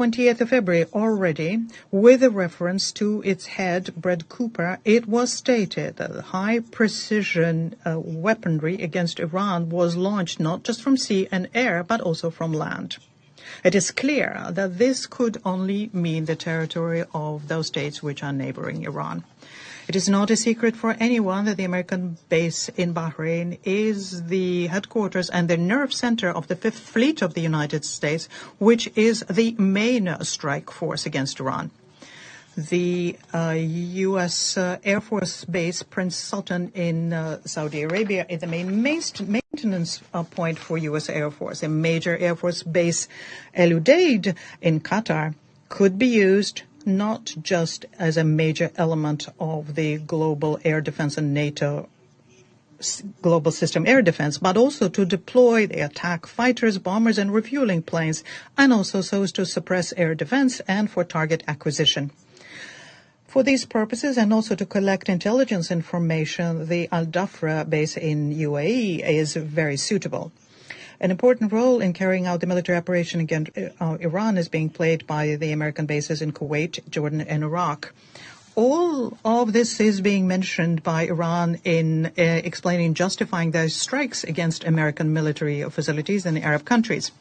20th of February already, with a reference to its head, Brett Cooper, it was stated that high-precision weaponry against Iran was launched not just from sea and air, but also from land. It is clear that this could only mean the territory of those states which are neighboring Iran. It is not a secret for anyone that the American base in Bahrain is the headquarters and the nerve center of the Fifth Fleet of the United States, which is the main strike force against Iran. The U.S. Air Force Base Prince Sultan in Saudi Arabia is the main maintenance point for U.S. Air Force. A major Air Force base, 𝐍𝐸𝐬𝐸 in Qatar, could be used not just as a major element of the global air defense and NATO global system air defense, but also to deploy the attack fighters, bombers, and refueling planes, and also so as to suppress air defense and for target acquisition. For these purposes, and also to collect intelligence information, the Al Dhafra base in UAE is very suitable. An important role in carrying out the military operation against Iran is being played by the American bases in Kuwait, Jordan, and Iraq. All of this is being mentioned by Iran in explaining, justifying those strikes against American military facilities in the Arab countries.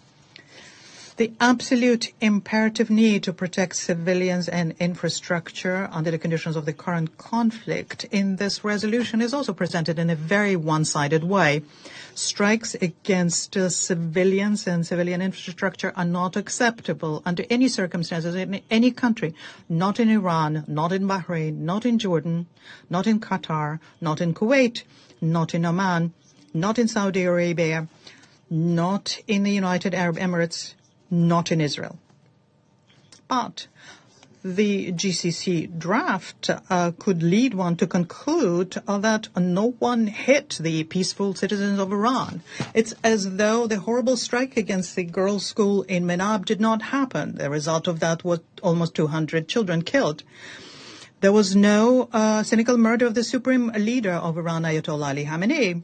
The absolute imperative need to protect civilians and infrastructure under the conditions of the current conflict in this resolution is also presented in a very one-sided way. Strikes against civilians and civilian infrastructure are not acceptable under any circumstances in any country, not in Iran, not in Bahrain, not in Jordan, not in Qatar, not in Kuwait, not in Oman, not in Saudi Arabia, not in the United Arab Emirates, not in Israel. But the GCC draft could lead one to conclude that no one hit the peaceful citizens of Iran. It's as though the horrible strike against the girls' school in Menab did not happen. The result of that was almost 200 children killed. There was no cynical murder of the supreme leader of Iran, Ayatollah Ali Khamenei,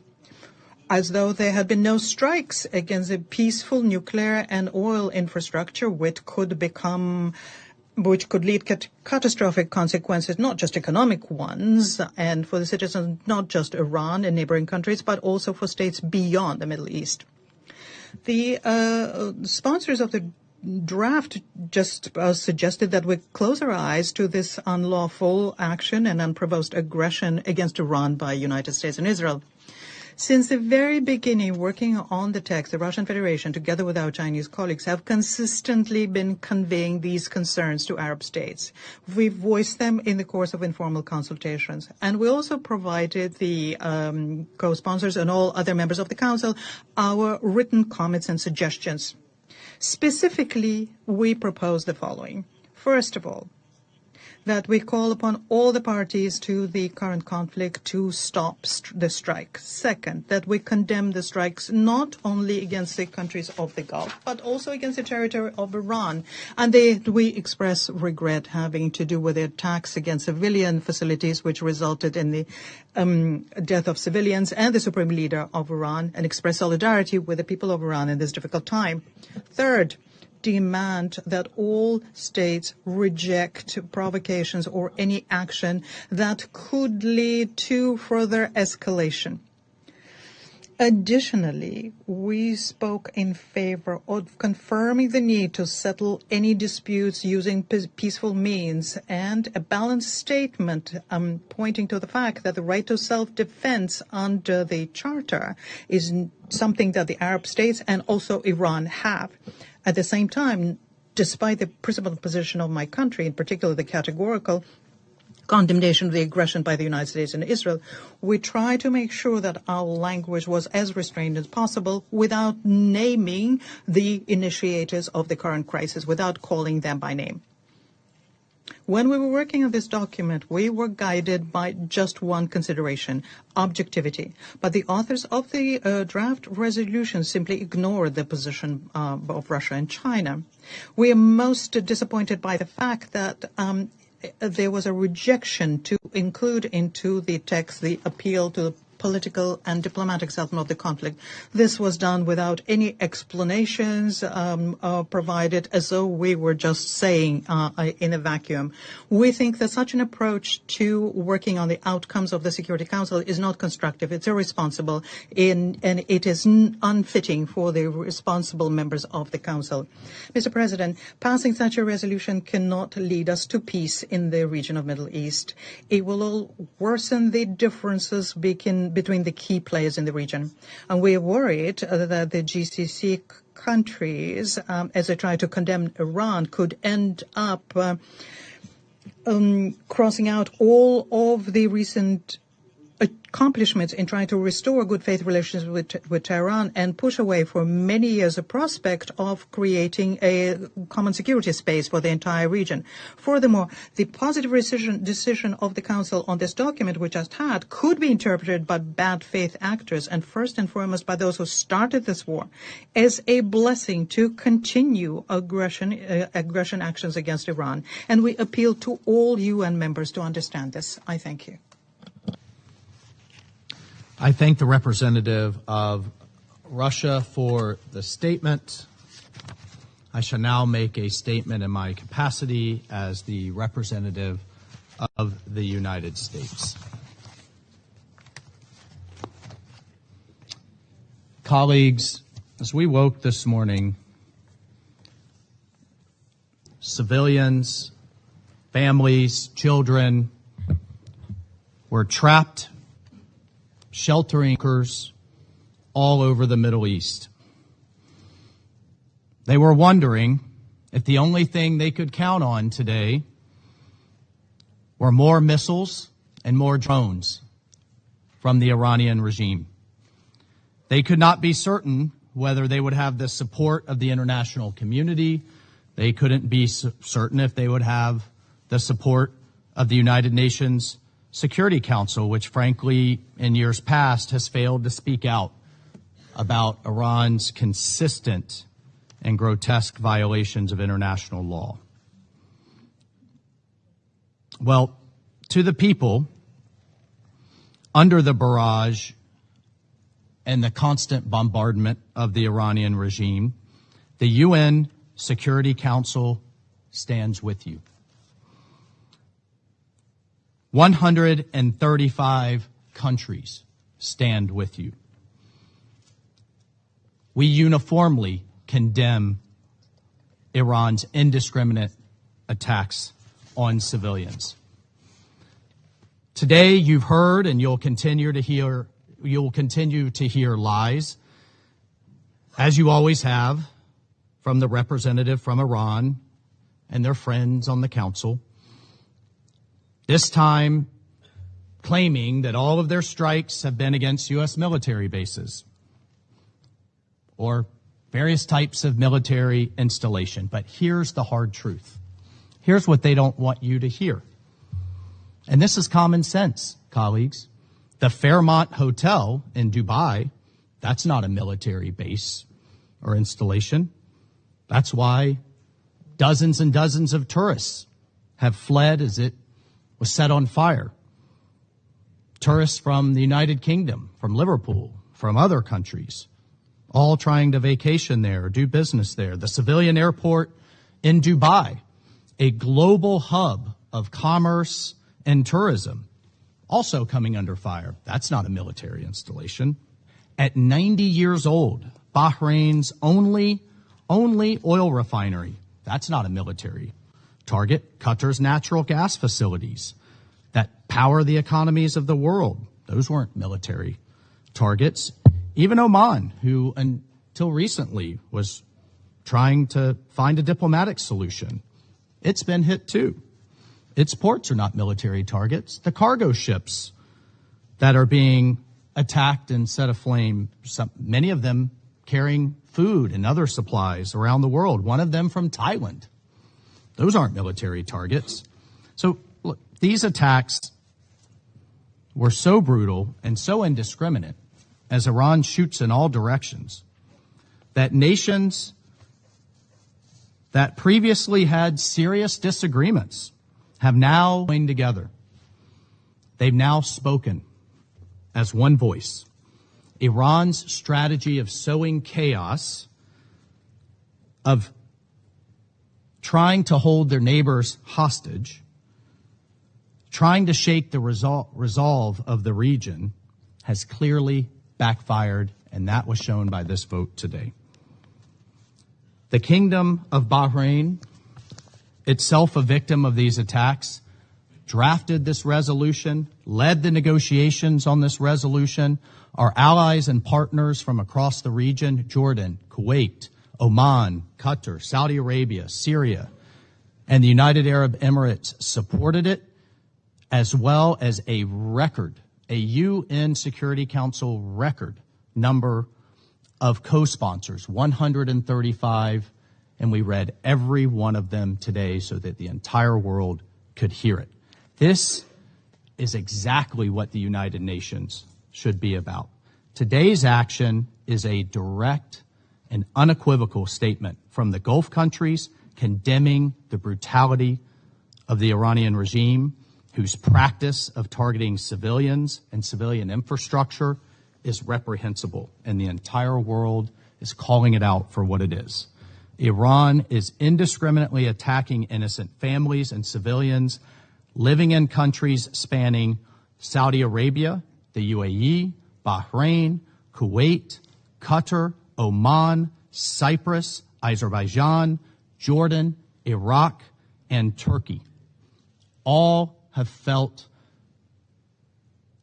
as though there had been no strikes against a peaceful nuclear and oil infrastructure which could lead to catastrophic consequences, not just economic ones, and for the citizens, not just Iran and neighboring countries, but also for states beyond the Middle East. The sponsors of the draft just suggested that we close our eyes to this unlawful action and unprovoked aggression against Iran by United States and Israel. Since the very beginning, working on the text, the Russian Federation, together with our Chinese colleagues, have consistently been conveying these concerns to Arab states. We voiced them in the course of informal consultations, and we also provided the co-sponsors and all other members of the Council our written comments and suggestions. Specifically, we propose the following. First of all, that we call upon all the parties to the current conflict to stop the strike. Second, that we condemn the strikes not only against the countries of the Gulf, but also against the territory of Iran. And we express regret having to do with the attacks against civilian facilities which resulted in the death of civilians and the supreme leader of Iran, and express solidarity with the people of Iran in this difficult time. Third, demand that all states reject provocations or any action that could lead to further escalation. Additionally, we spoke in favor of confirming the need to settle any disputes using peaceful means, and a balanced statement pointing to the fact that the right to self-defense under the Charter is something that the Arab states and also Iran have. At the same time, despite the principled position of my country, in particular the categorical condemnation of the aggression by the United States and Israel, we try to make sure that our language was as restrained as possible without naming the initiators of the current crisis, without calling them by name. When we were working on this document, we were guided by just one consideration, objectivity. But the authors of the draft resolution simply ignored the position of Russia and China. We are most disappointed by the fact that there was a rejection to include into the text the appeal to the political and diplomatic settlement of the conflict. This was done without any explanations provided, as though we were just saying in a vacuum. We think that such an approach to working on the outcomes of the Security Council is not constructive. It's irresponsible, and it is unfitting for the responsible members of the Council. Mr. President, passing such a resolution cannot lead us to peace in the region of Middle East. It will worsen the differences between the key players in the region. And we are worried that the GCC countries, as they try to condemn Iran, could end up crossing out all of the recent accomplishments in trying to restore good faith relations with Tehran and push away for many years the prospect of creating a common security space for the entire region. Furthermore, the positive decision of the Council on this document we just had could be interpreted by bad faith actors, and first and foremost by those who started this war, as a blessing to continue aggression actions against Iran. And we appeal to all UN members to understand this. I thank you. I thank the representative of Russia for the statement. I shall now make a statement in my capacity as the representative of the United States. Colleagues, as we woke this morning, civilians, families, children were trapped, sheltering workers all over the Middle East. They were wondering if the only thing they could count on today were more missiles and more drones from the Iranian regime. They could not be certain whether they would have the support of the international community. They couldn't be certain if they would have the support of the United Nations Security Council, which frankly in years past has failed to speak out about Iran's consistent and grotesque violations of international law. Well, to the people, under the barrage and the constant bombardment of the Iranian regime, the UN Security Council stands with you. 135 countries stand with you. We uniformly condemn Iran's indiscriminate attacks on civilians. Today you've heard and you'll continue to hear lies, as you always have, from the representative from Iran and their friends on the council. This time claiming that all of their strikes have been against U.S. military bases or various types of military installation. But here's the hard truth. Here's what they don't want you to hear. And this is common sense, colleagues. The Fairmont Hotel in Dubai, that's not a military base or installation. That's why dozens and dozens of tourists have fled as it was set on fire. Tourists from the United Kingdom, from Liverpool, from other countries, all trying to vacation there, do business there. The civilian airport in Dubai, a global hub of commerce and tourism, also coming under fire. That's not a military installation. At 90 years old, Bahrain's only oil refinery, that's not a military target. Qatar's natural gas facilities that power the economies of the world, those weren't military targets. Even Oman, who until recently was trying to find a diplomatic solution, it's been hit too. Its ports are not military targets. The cargo ships that are being attacked and set aflame, many of them carrying food and other supplies around the world, one of them from Thailand. Those aren't military targets. So look, these attacks were so brutal and so indiscriminate as Iran shoots in all directions that nations that previously had serious disagreements have now joined together. They've now spoken as one voice. Iran's strategy of sowing chaos, of trying to hold their neighbors hostage, trying to shake the resolve of the region, has clearly backfired, and that was shown by this vote today. The Kingdom of Bahrain, itself a victim of these attacks, drafted this resolution, led the negotiations on this resolution. Our allies and partners from across the region, Jordan, Kuwait, Oman, Qatar, Saudi Arabia, Syria, and the United Arab Emirates supported it, as well as a UN Security Council record number of co-sponsors, 135, and we read every one of them today so that the entire world could hear it. This is exactly what the United Nations should be about. Today's action is a direct and unequivocal statement from the Gulf countries condemning the brutality of the Iranian regime, whose practice of targeting civilians and civilian infrastructure is reprehensible, and the entire world is calling it out for what it is. Iran is indiscriminately attacking innocent families and civilians living in countries spanning Saudi Arabia, the UAE, Bahrain, Kuwait, Qatar, Oman, Cyprus, Azerbaijan, Jordan, Iraq, and Turkey. All have felt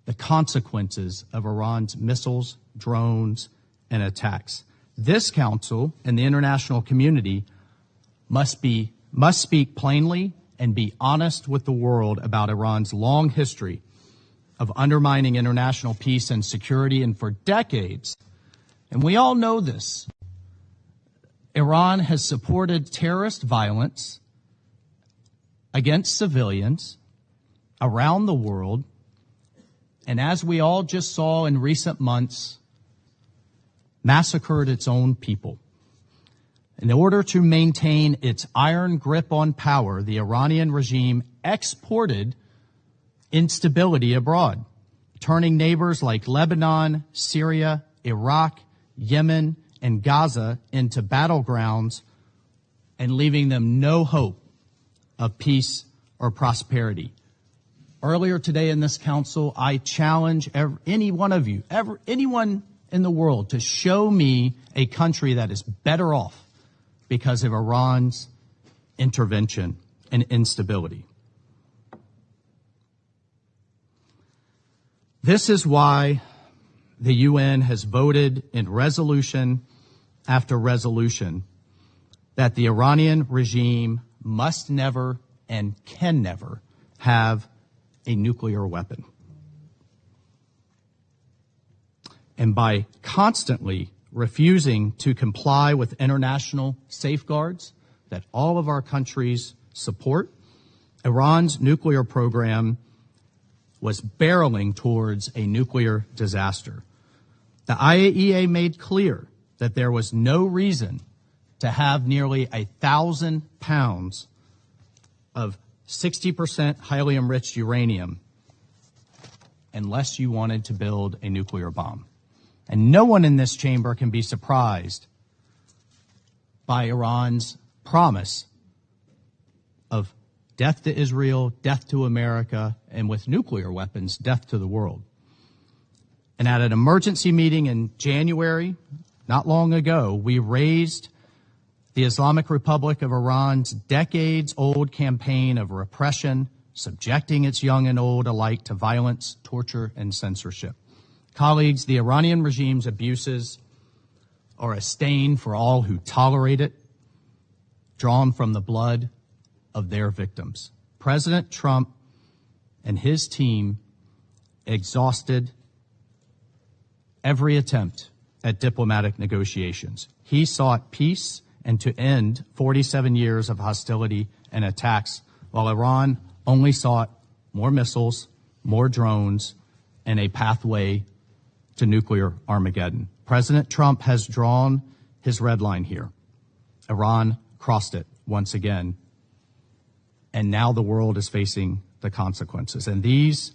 the consequences of Iran's missiles, drones, and attacks. This council and the international community must speak plainly and be honest with the world about Iran's long history of undermining international peace and security, and for decades, and we all know this, Iran has supported terrorist violence against civilians around the world, and as we all just saw in recent months, massacred its own people. In order to maintain its iron grip on power, the Iranian regime exported instability abroad, turning neighbors like Lebanon, Syria, Iraq, Yemen, and Gaza into battlegrounds and leaving them no hope of peace or prosperity. Earlier today in this council, I challenge any one of you, anyone in the world, to show me a country that is better off because of Iran's intervention and instability. This is why the UN has voted in resolution after resolution that the Iranian regime must never and can never have a nuclear weapon. And by constantly refusing to comply with international safeguards that all of our countries support, Iran's nuclear program was barreling towards a nuclear disaster. The IAEA made clear that there was no reason to have nearly 1,000 pounds of 60% highly enriched uranium unless you wanted to build a nuclear bomb. And no one in this chamber can be surprised by Iran's promise of death to Israel, death to America, and with nuclear weapons, death to the world. And at an emergency meeting in January, not long ago, we raised the Islamic Republic of Iran's decades-old campaign of repression, subjecting its young and old alike to violence, torture, and censorship. Colleagues, the Iranian regime's abuses are a stain for all who tolerate it, drawn from the blood of their victims. President Trump and his team exhausted every attempt at diplomatic negotiations. He sought peace and to end 47 years of hostility and attacks, while Iran only sought more missiles, more drones, and a pathway to nuclear Armageddon. President Trump has drawn his red line here. Iran crossed it once again, and now the world is facing the consequences. And these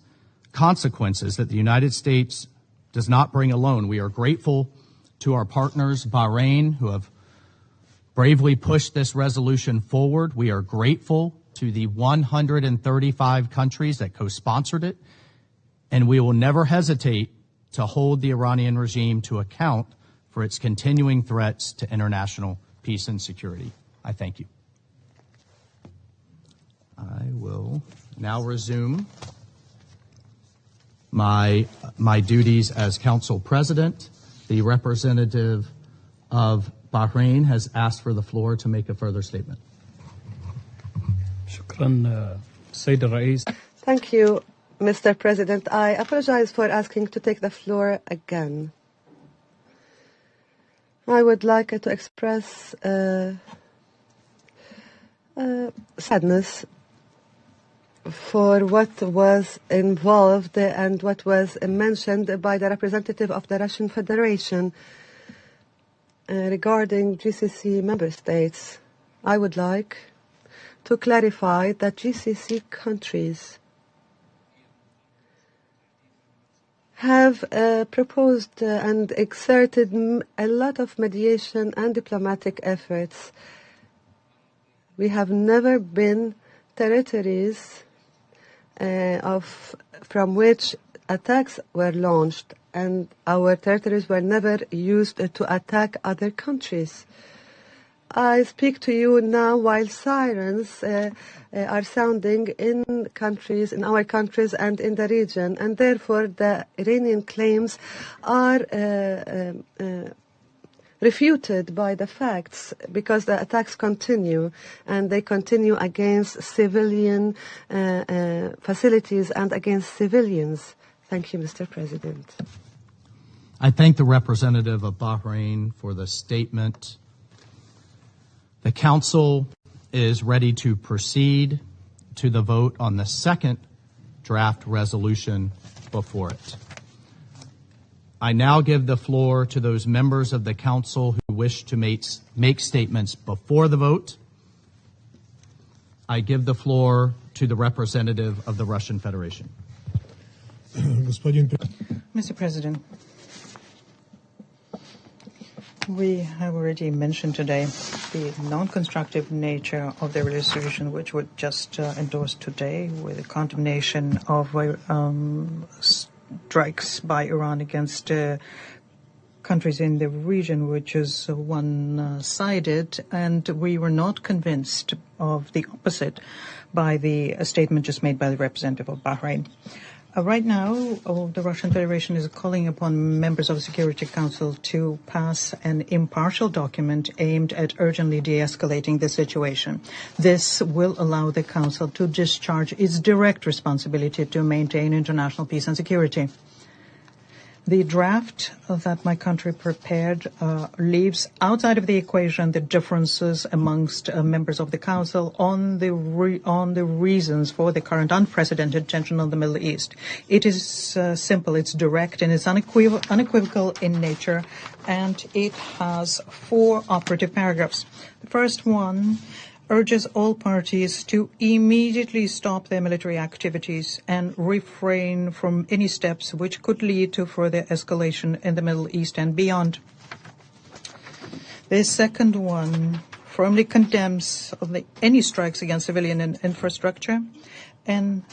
consequences that the United States does not bring alone. We are grateful to our partners, Bahrain, who have bravely pushed this resolution forward. We are grateful to the 135 countries that co-sponsored it, and we will never hesitate to hold the Iranian regime to account for its continuing threats to international peace and security. I thank you. I will now resume my duties as Council President. The representative of Bahrain has asked for the floor to make a further statement. Thank you, Mr. President. I apologize for asking to take the floor again. I would like to express sadness for what was involved and what was mentioned by the representative of the Russian Federation regarding GCC member states. I would like to clarify that GCC countries have proposed and exerted a lot of mediation and diplomatic efforts. We have never been territories from which attacks were launched, and our territories were never used to attack other countries. I speak to you now while sirens are sounding in our countries and in the region, and therefore the Iranian claims are refuted by the facts, because the attacks continue, and they continue against civilian facilities and against civilians. Thank you, Mr. President. I thank the representative of Bahrain for the statement. The Council is ready to proceed to the vote on the second draft resolution before it. I now give the floor to those members of the Council who wish to make statements before the vote. I give the floor to the representative of the Russian Federation. Mr. President, we have already mentioned today the non-constructive nature of the resolution, which was just endorsed today with a condemnation of strikes by Iran against countries in the region, which is one-sided, and we were not convinced of the opposite by the statement just made by the representative of Bahrain. Right now, the Russian Federation is calling upon members of the Security Council to pass an impartial document aimed at urgently de-escalating the situation. This will allow the Council to discharge its direct responsibility to maintain international peace and security. The draft that my country prepared leaves outside of the equation the differences amongst members of the Council on the reasons for the current unprecedented tension in the Middle East. It is simple, it's direct, and it's unequivocal in nature, and it has 4 operative paragraphs. The first one urges all parties to immediately stop their military activities and refrain from any steps which could lead to further escalation in the Middle East and beyond. The second one firmly condemns any strikes against civilian infrastructure and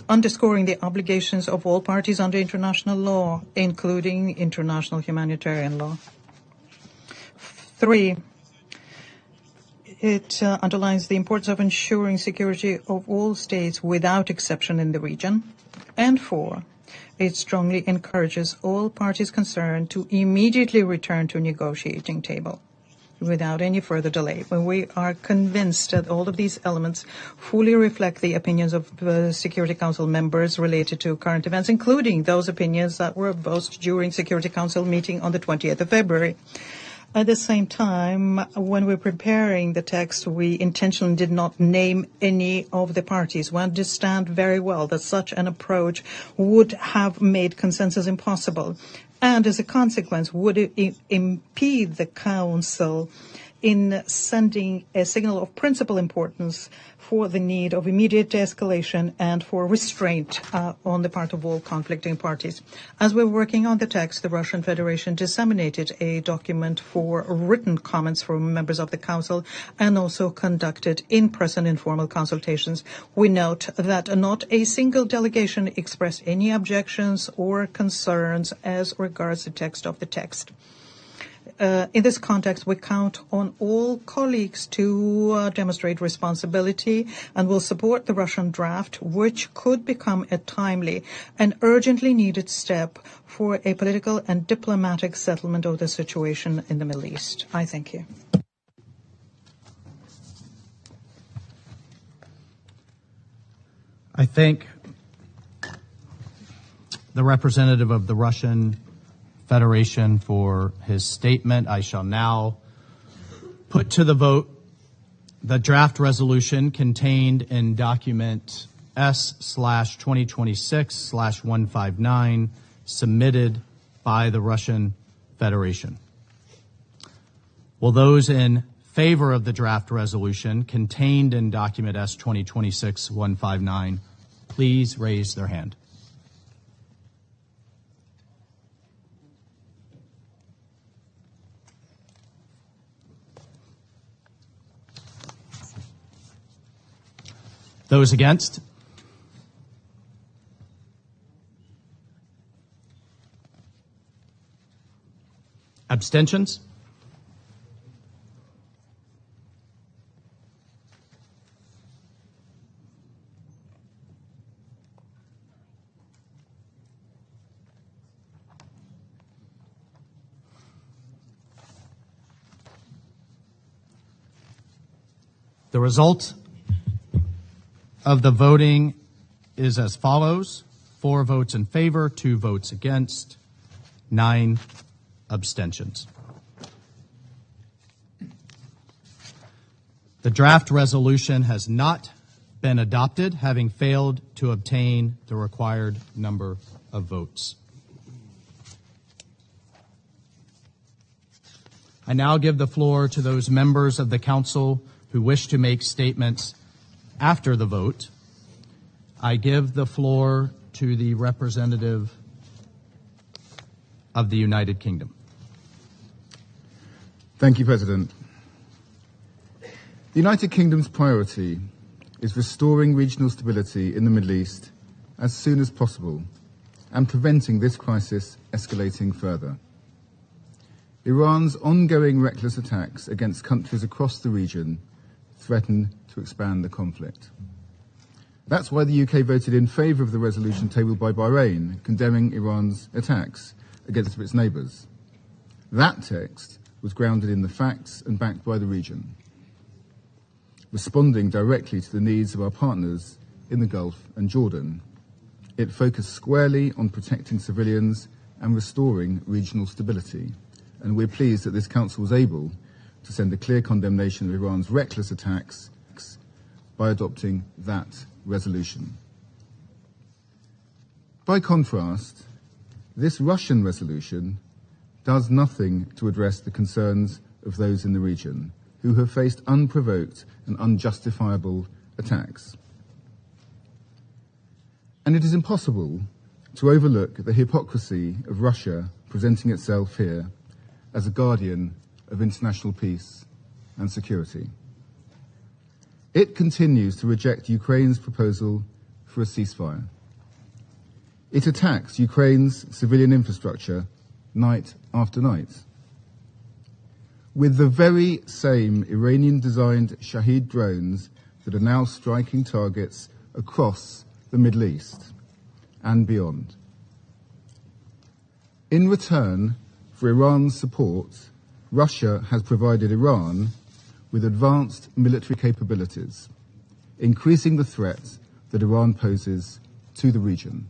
underscoring the obligations of all parties under international law, including international humanitarian law. 3, it underlines the importance of ensuring security of all states without exception in the region. And 4, it strongly encourages all parties concerned to immediately return to a negotiating table without any further delay. We are convinced that all of these elements fully reflect the opinions of the Security Council members related to current events, including those opinions that were voiced during Security Council meeting on the 20th of February. At the same time, when we're preparing the text, we intentionally did not name any of the parties. We understand very well that such an approach would have made consensus impossible, and as a consequence would impede the Council in sending a signal of principal importance for the need of immediate de-escalation and for restraint on the part of all conflicting parties. As we're working on the text, the Russian Federation disseminated a document for written comments from members of the Council and also conducted in-person informal consultations. We note that not a single delegation expressed any objections or concerns as regards the text of the text. In this context, we count on all colleagues to demonstrate responsibility and will support the Russian draft, which could become a timely and urgently needed step for a political and diplomatic settlement of the situation in the Middle East. I thank you. I thank the representative of the Russian Federation for his statement. I shall now put to the vote the draft resolution contained in document S/2026/159 submitted by the Russian Federation. Will those in favor of the draft resolution contained in document S/2026/159 please raise their hand? Those against? Abstentions? The result of the voting is as follows: 4 votes in favor, 2 votes against, 9 abstentions. The draft resolution has not been adopted, having failed to obtain the required number of votes. I now give the floor to those members of the Council who wish to make statements after the vote. I give the floor to the representative of the United Kingdom. Thank you, President. The United Kingdom's priority is restoring regional stability in the Middle East as soon as possible and preventing this crisis escalating further. Iran's ongoing reckless attacks against countries across the region threaten to expand the conflict. That's why the UK voted in favour of the resolution tabled by Bahrain condemning Iran's attacks against its neighbours. That text was grounded in the facts and backed by the region, responding directly to the needs of our partners in the Gulf and Jordan. It focused squarely on protecting civilians and restoring regional stability, and we're pleased that this Council was able to send a clear condemnation of Iran's reckless attacks by adopting that resolution. By contrast, this Russian resolution does nothing to address the concerns of those in the region who have faced unprovoked and unjustifiable attacks. And it is impossible to overlook the hypocrisy of Russia presenting itself here as a guardian of international peace and security. It continues to reject Ukraine's proposal for a ceasefire. It attacks Ukraine's civilian infrastructure night after night. With the very same Iranian-designed Shahed drones that are now striking targets across the Middle East and beyond. In return for Iran's support, Russia has provided Iran with advanced military capabilities, increasing the threat that Iran poses to the region.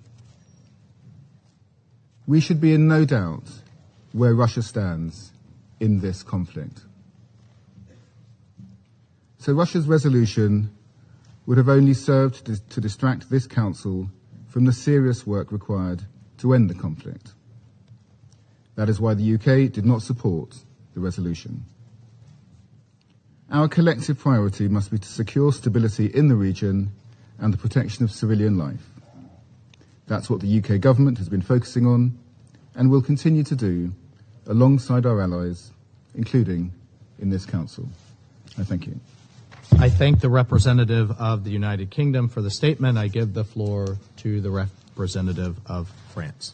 We should be in no doubt where Russia stands in this conflict. So Russia's resolution would have only served to distract this Council from the serious work required to end the conflict. That is why the UK did not support the resolution. Our collective priority must be to secure stability in the region and the protection of civilian life. That's what the UK government has been focusing on and will continue to do alongside our allies, including in this Council. I thank you. I thank the representative of the United Kingdom for the statement. I give the floor to the representative of France.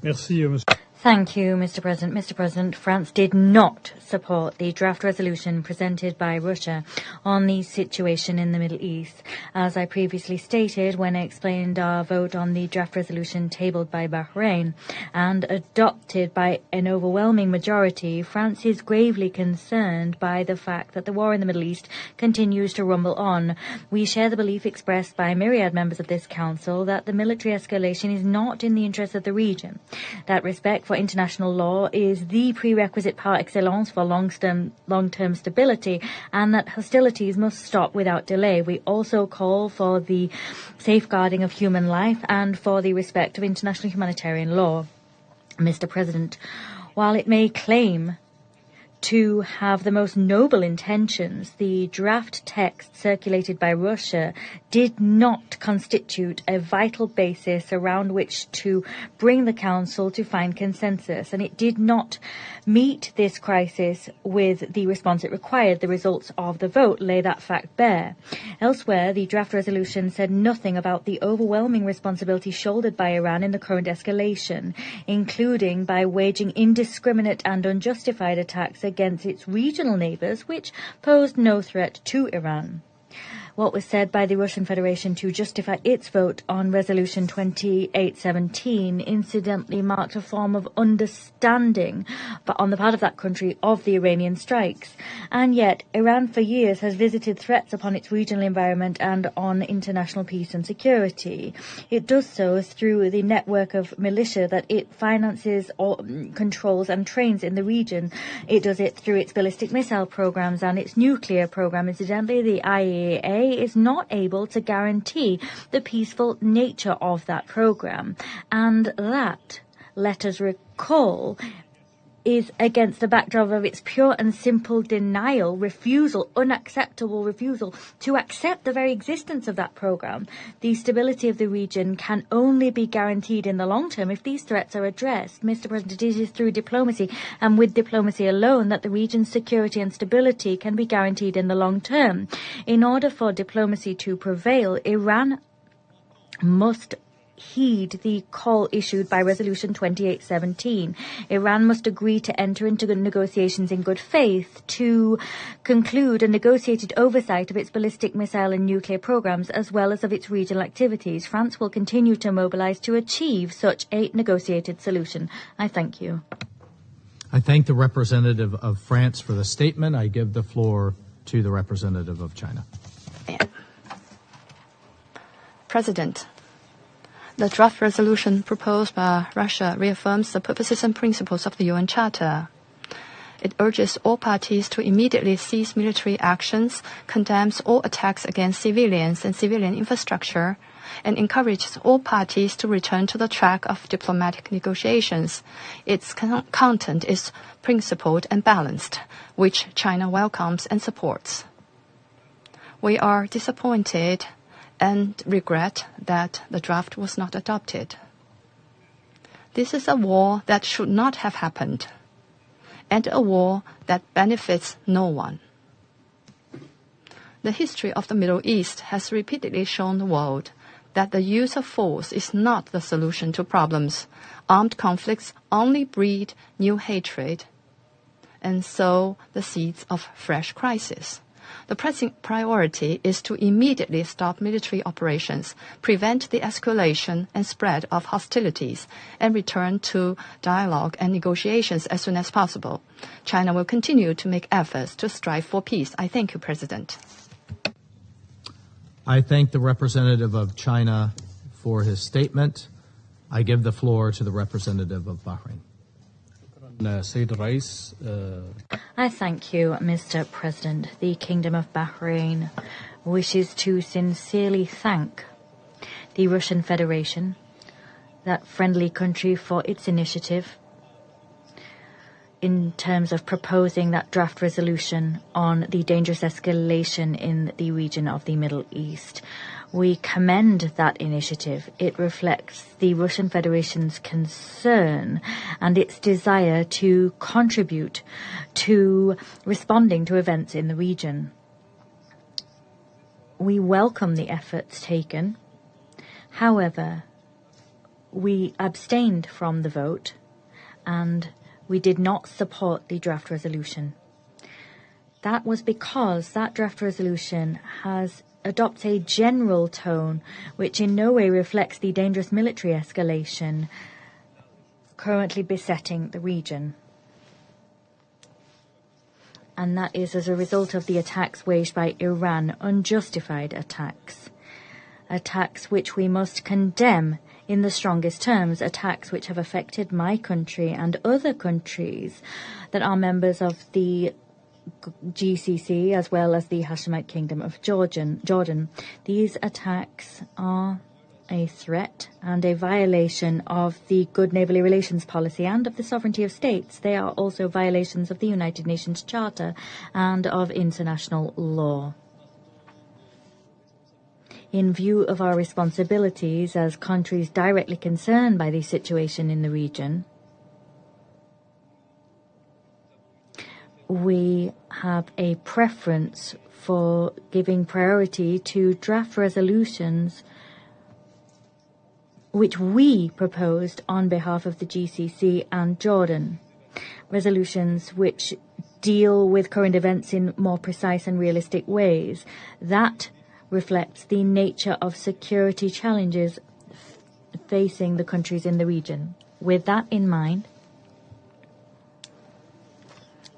Merci, monsieur. Thank you, Mr. President. Mr. President, France did not support the draft resolution presented by Russia on the situation in the Middle East. As I previously stated when I explained our vote on the draft resolution tabled by Bahrain and adopted by an overwhelming majority, France is gravely concerned by the fact that the war in the Middle East continues to rumble on. We share the belief expressed by myriad members of this Council that the military escalation is not in the interest of the region, that respect for international law is the prerequisite par excellence for long-term stability, and that hostilities must stop without delay. We also call for the safeguarding of human life and for the respect of international humanitarian law. Mr. President, while it may claim to have the most noble intentions, the draft text circulated by Russia did not constitute a vital basis around which to bring the Council to find consensus, and it did not meet this crisis with the response it required. The results of the vote lay that fact bare. Elsewhere, the draft resolution said nothing about the overwhelming responsibility shouldered by Iran in the current escalation, including by waging indiscriminate and unjustified attacks against its regional neighbours, which posed no threat to Iran. What was said by the Russian Federation to justify its vote on Resolution 2817 incidentally marked a form of understanding but on the part of that country of the Iranian strikes. And yet, Iran for years has visited threats upon its regional environment and on international peace and security. It does so through the network of militia that it finances, or controls and trains in the region. It does it through its ballistic missile programs and its nuclear program. Incidentally, the IAEA is not able to guarantee the peaceful nature of that program. And that, let us recall, is against the backdrop of its pure and simple denial, unacceptable refusal to accept the very existence of that program. The stability of the region can only be guaranteed in the long term if these threats are addressed. Mr. President, it is through diplomacy and with diplomacy alone that the region's security and stability can be guaranteed in the long term. In order for diplomacy to prevail, Iran must heed the call issued by Resolution 2817. Iran must agree to enter into negotiations in good faith to conclude a negotiated oversight of its ballistic missile and nuclear programs as well as of its regional activities. France will continue to mobilize to achieve such a negotiated solution. I thank you. I thank the representative of France for the statement. I give the floor to the representative of China. President, the draft resolution proposed by Russia reaffirms the purposes and principles of the UN Charter. It urges all parties to immediately cease military actions, condemns all attacks against civilians and civilian infrastructure, and encourages all parties to return to the track of diplomatic negotiations. Its content is principled and balanced, which China welcomes and supports. We are disappointed and regret that the draft was not adopted. This is a war that should not have happened, and a war that benefits no one. The history of the Middle East has repeatedly shown the world that the use of force is not the solution to problems. Armed conflicts only breed new hatred and sow the seeds of fresh crisis. The pressing priority is to immediately stop military operations, prevent the escalation and spread of hostilities, and return to dialogue and negotiations as soon as possible. China will continue to make efforts to strive for peace. I thank you, President. I thank the representative of China for his statement. I give the floor to the representative of Bahrain. I thank you, Mr. President. The Kingdom of Bahrain wishes to sincerely thank the Russian Federation, that friendly country, for its initiative in terms of proposing that draft resolution on the dangerous escalation in the region of the Middle East. We commend that initiative. It reflects the Russian Federation's concern and its desire to contribute to responding to events in the region. We welcome the efforts taken. However, we abstained from the vote and we did not support the draft resolution. That was because that draft resolution adopts a general tone which in no way reflects the dangerous military escalation currently besetting the region. And that is as a result of the attacks waged by Iran, unjustified attacks. Attacks which we must condemn in the strongest terms, attacks which have affected my country and other countries that are members of the GCC as well as the Hashemite Kingdom of Jordan. These attacks are a threat and a violation of the good neighbourly relations policy and of the sovereignty of states. They are also violations of the United Nations Charter and of international law. In view of our responsibilities as countries directly concerned by the situation in the region, we have a preference for giving priority to draft resolutions which we proposed on behalf of the GCC and Jordan. Resolutions which deal with current events in more precise and realistic ways. That reflects the nature of security challenges facing the countries in the region. With that in mind,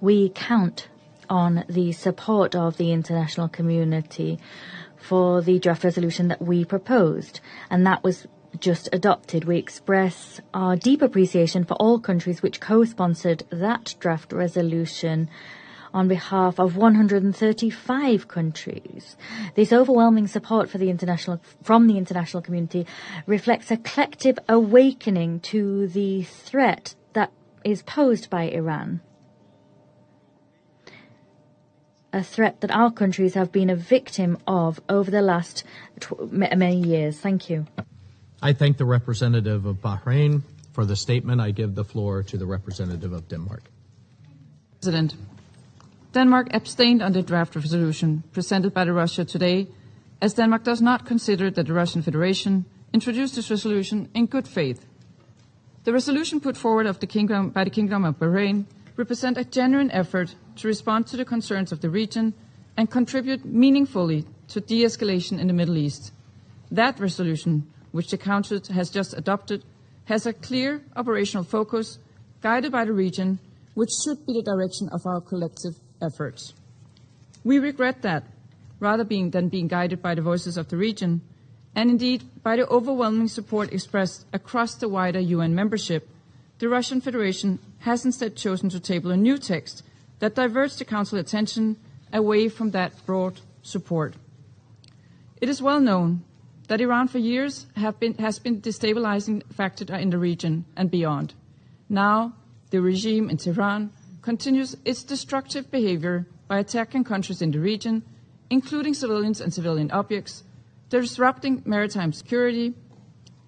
we count on the support of the international community for the draft resolution that we proposed, and that was just adopted. We express our deep appreciation for all countries which co-sponsored that draft resolution on behalf of 135 countries. This overwhelming support from the international community reflects a collective awakening to the threat that is posed by Iran. A threat that our countries have been a victim of over the last many years. Thank you. I thank the representative of Bahrain for the statement. I give the floor to the representative of Denmark. President, Denmark abstained on the draft resolution presented by Russia today, as Denmark does not consider that the Russian Federation introduced this resolution in good faith. The resolution put forward by the Kingdom of Bahrain represent a genuine effort to respond to the concerns of the region and contribute meaningfully to de-escalation in the Middle East. That resolution, which the Council has just adopted, has a clear operational focus guided by the region, which should be the direction of our collective efforts. We regret that, rather than being guided by the voices of the region, and indeed by the overwhelming support expressed across the wider UN membership, the Russian Federation has instead chosen to table a new text that diverts the Council attention away from that broad support. It is well known that Iran for years has been destabilizing factor in the region and beyond. Now, the regime in Tehran continues its destructive behavior by attacking countries in the region, including civilians and civilian objects, disrupting maritime security,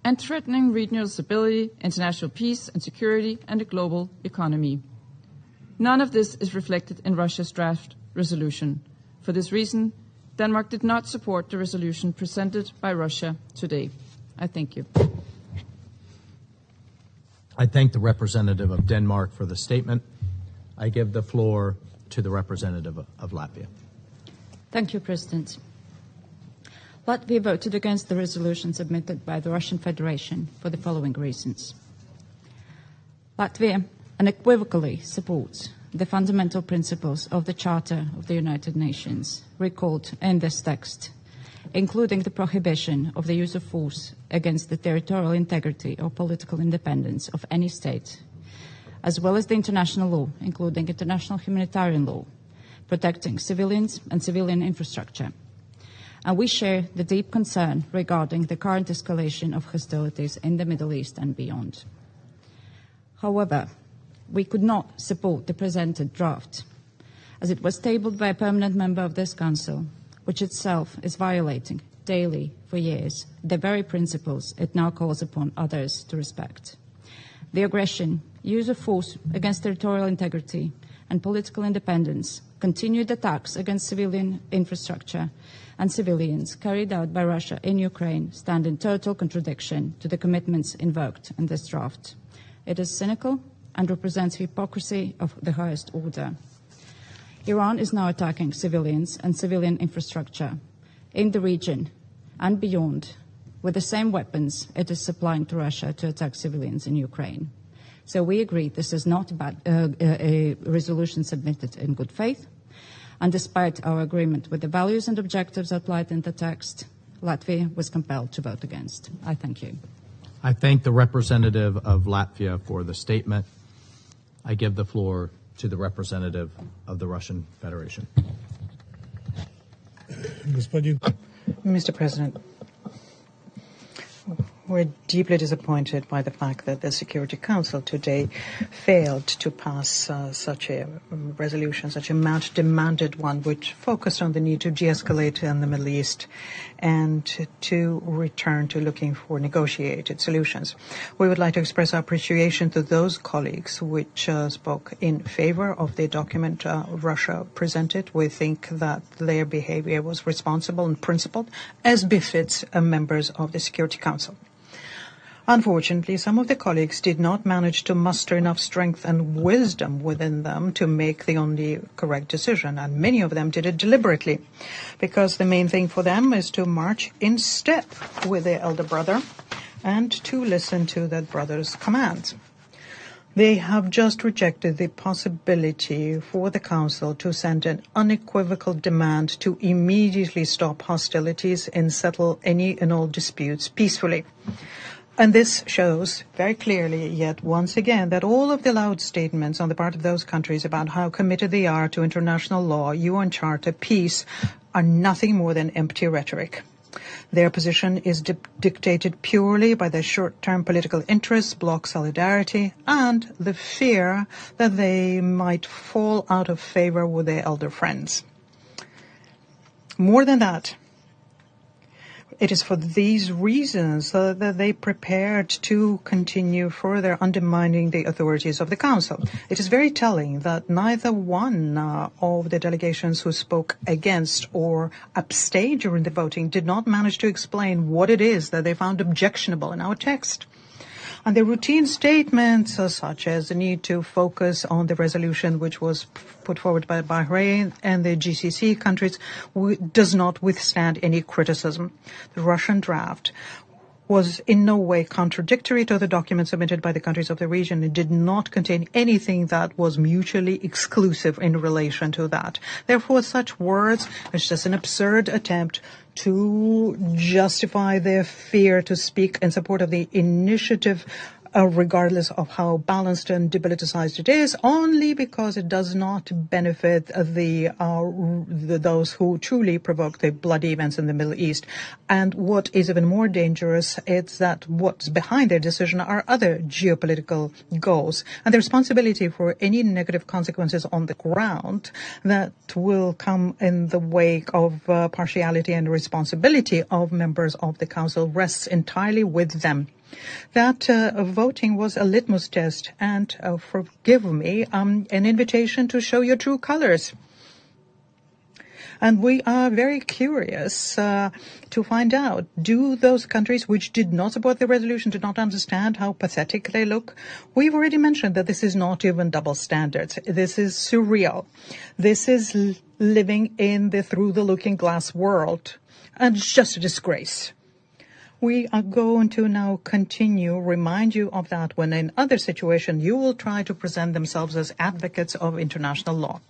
and threatening regional stability, international peace and security, and the global economy. None of this is reflected in Russia's draft resolution. For this reason, Denmark did not support the resolution presented by Russia today. I thank you. I thank the representative of Denmark for the statement. I give the floor to the representative of Latvia. Thank you, President. Latvia voted against the resolution submitted by the Russian Federation for the following reasons. Latvia unequivocally supports the fundamental principles of the Charter of the United Nations recalled in this text, including the prohibition of the use of force against the territorial integrity or political independence of any state, as well as the international law, including international humanitarian law, protecting civilians and civilian infrastructure. And we share the deep concern regarding the current escalation of hostilities in the Middle East and beyond. However, we could not support the presented draft, as it was tabled by a permanent member of this Council, which itself is violating daily for years the very principles it now calls upon others to respect. The aggression, use of force against territorial integrity and political independence, continued attacks against civilian infrastructure and civilians carried out by Russia in Ukraine stand in total contradiction to the commitments invoked in this draft. It is cynical and represents hypocrisy of the highest order. Iran is now attacking civilians and civilian infrastructure in the region and beyond with the same weapons it is supplying to Russia to attack civilians in Ukraine. So we agree this is not about a resolution submitted in good faith. And despite our agreement with the values and objectives outlined in the text, Latvia was compelled to vote against. I thank you. I thank the representative of Latvia for the statement. I give the floor to the representative of the Russian Federation. Mr. President, we're deeply disappointed by the fact that the Security Council today failed to pass such a resolution, such a much-demanded one, which focused on the need to de-escalate in the Middle East and to return to looking for negotiated solutions. We would like to express our appreciation to those colleagues which spoke in favor of the document Russia presented. We think that their behavior was responsible and principled, as befits members of the Security Council. Unfortunately, some of the colleagues did not manage to muster enough strength and wisdom within them to make the only correct decision, and many of them did it deliberately, because the main thing for them is to march in step with their elder brother and to listen to that brother's commands. They have just rejected the possibility for the Council to send an unequivocal demand to immediately stop hostilities and settle any and all disputes peacefully. And this shows very clearly, yet once again, that all of the loud statements on the part of those countries about how committed they are to international law, UN Charter, peace, are nothing more than empty rhetoric. Their position is dictated purely by their short-term political interests, bloc solidarity, and the fear that they might fall out of favor with their elder friends. More than that, it is for these reasons that they prepared to continue further undermining the authorities of the Council. It is very telling that neither one of the delegations who spoke against or abstained during the voting did not manage to explain what it is that they found objectionable in our text. And the routine statements, such as the need to focus on the resolution which was put forward by Bahrain and the GCC countries, does not withstand any criticism. The Russian draft was in no way contradictory to the documents submitted by the countries of the region. It did not contain anything that was mutually exclusive in relation to that. Therefore, such words is just an absurd attempt to justify their fear to speak in support of the initiative, regardless of how balanced and depoliticized it is, only because it does not benefit those who truly provoke the bloody events in the Middle East. And what is even more dangerous is that what's behind their decision are other geopolitical goals, and the responsibility for any negative consequences on the ground that will come in the wake of partiality and responsibility of members of the Council rests entirely with them. That voting was a litmus test and, forgive me, an invitation to show your true colors. And we are very curious to find out, do those countries which did not support the resolution, did not understand how pathetic they look? We've already mentioned that this is not even double standards. This is surreal. This is living in the through-the-looking-glass world. And it's just a disgrace. We are going to now remind you of that when in other situations you will try to present themselves as advocates of international law.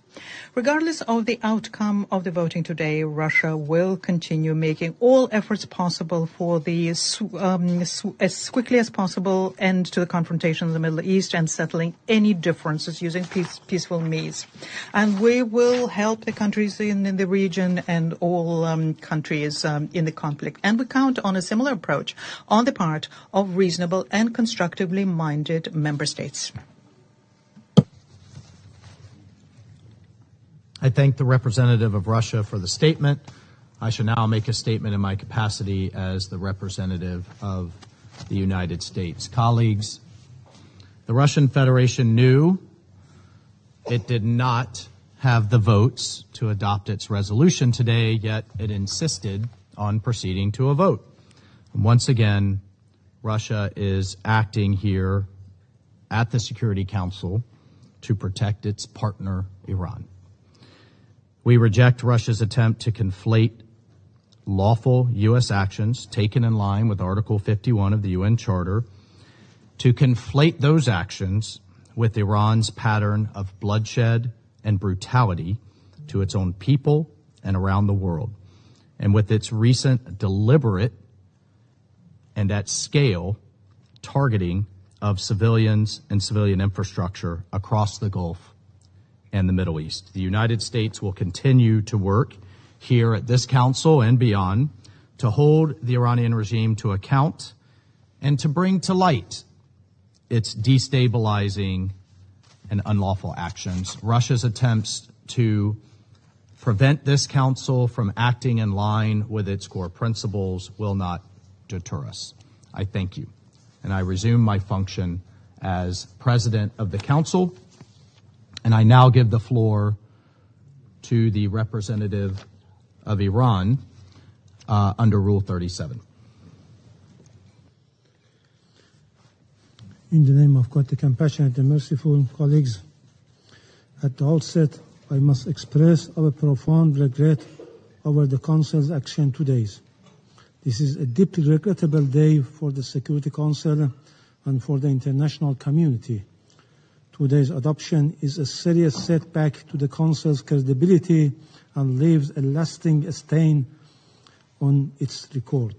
Regardless of the outcome of the voting today, Russia will continue making all efforts possible for the as quickly as possible end to the confrontation in the Middle East and settling any differences using peaceful means. And we will help the countries in the region and all countries in the conflict. And we count on a similar approach on the part of reasonable and constructively minded member states. I thank the representative of Russia for the statement. I shall now make a statement in my capacity as the representative of the United States. Colleagues, the Russian Federation knew it did not have the votes to adopt its resolution today, yet it insisted on proceeding to a vote. And once again, Russia is acting here at the Security Council to protect its partner, Iran. We reject Russia's attempt to conflate lawful U.S. actions taken in line with Article 51 of the UN Charter, to conflate those actions with Iran's pattern of bloodshed and brutality to its own people and around the world, and with its recent deliberate and at scale targeting of civilians and civilian infrastructure across the Gulf and the Middle East. The United States will continue to work here at this council and beyond to hold the Iranian regime to account and to bring to light its destabilizing and unlawful actions. Russia's attempts to prevent this council from acting in line with its core principles will not deter us. I thank you, and I resume my function as president of the council, and I now give the floor to the representative of Iran under Rule 37. In the name of God, the compassionate and merciful, colleagues, at the outset, I must express our profound regret over the Council's action today. This is a deeply regrettable day for the Security Council and for the international community. Today's adoption is a serious setback to the Council's credibility and leaves a lasting stain on its record.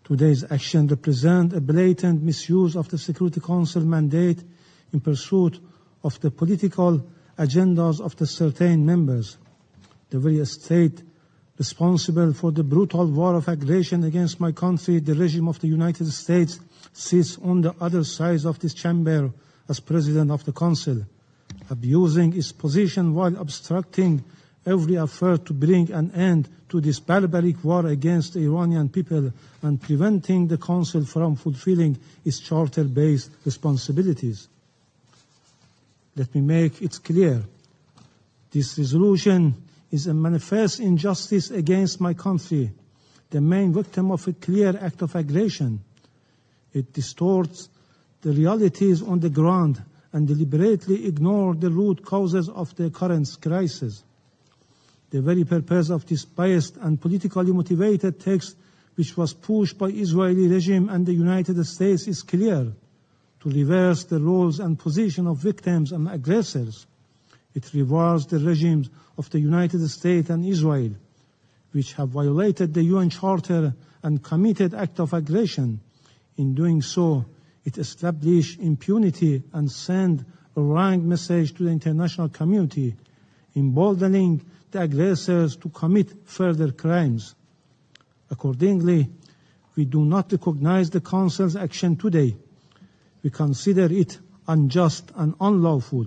Today's action represents a blatant misuse of the Security Council mandate in pursuit of the political agendas of the certain members. The very state responsible for the brutal war of aggression against my country, the regime of the United States, sits on the other side of this chamber as President of the Council, abusing its position while obstructing every effort to bring an end to this barbaric war against the Iranian people and preventing the Council from fulfilling its charter-based responsibilities. Let me make it clear. This resolution is a manifest injustice against my country, the main victim of a clear act of aggression. It distorts the realities on the ground and deliberately ignores the root causes of the current crisis. The very purpose of this biased and politically motivated text, which was pushed by Israeli regime and the United States, is clear: to reverse the roles and position of victims and aggressors. It rewards the regimes of the United States and Israel, which have violated the UN Charter and committed acts of aggression. In doing so, it established impunity and sent a wrong message to the international community, emboldening the aggressors to commit further crimes. Accordingly, we do not recognize the Council's action today. We consider it unjust and unlawful,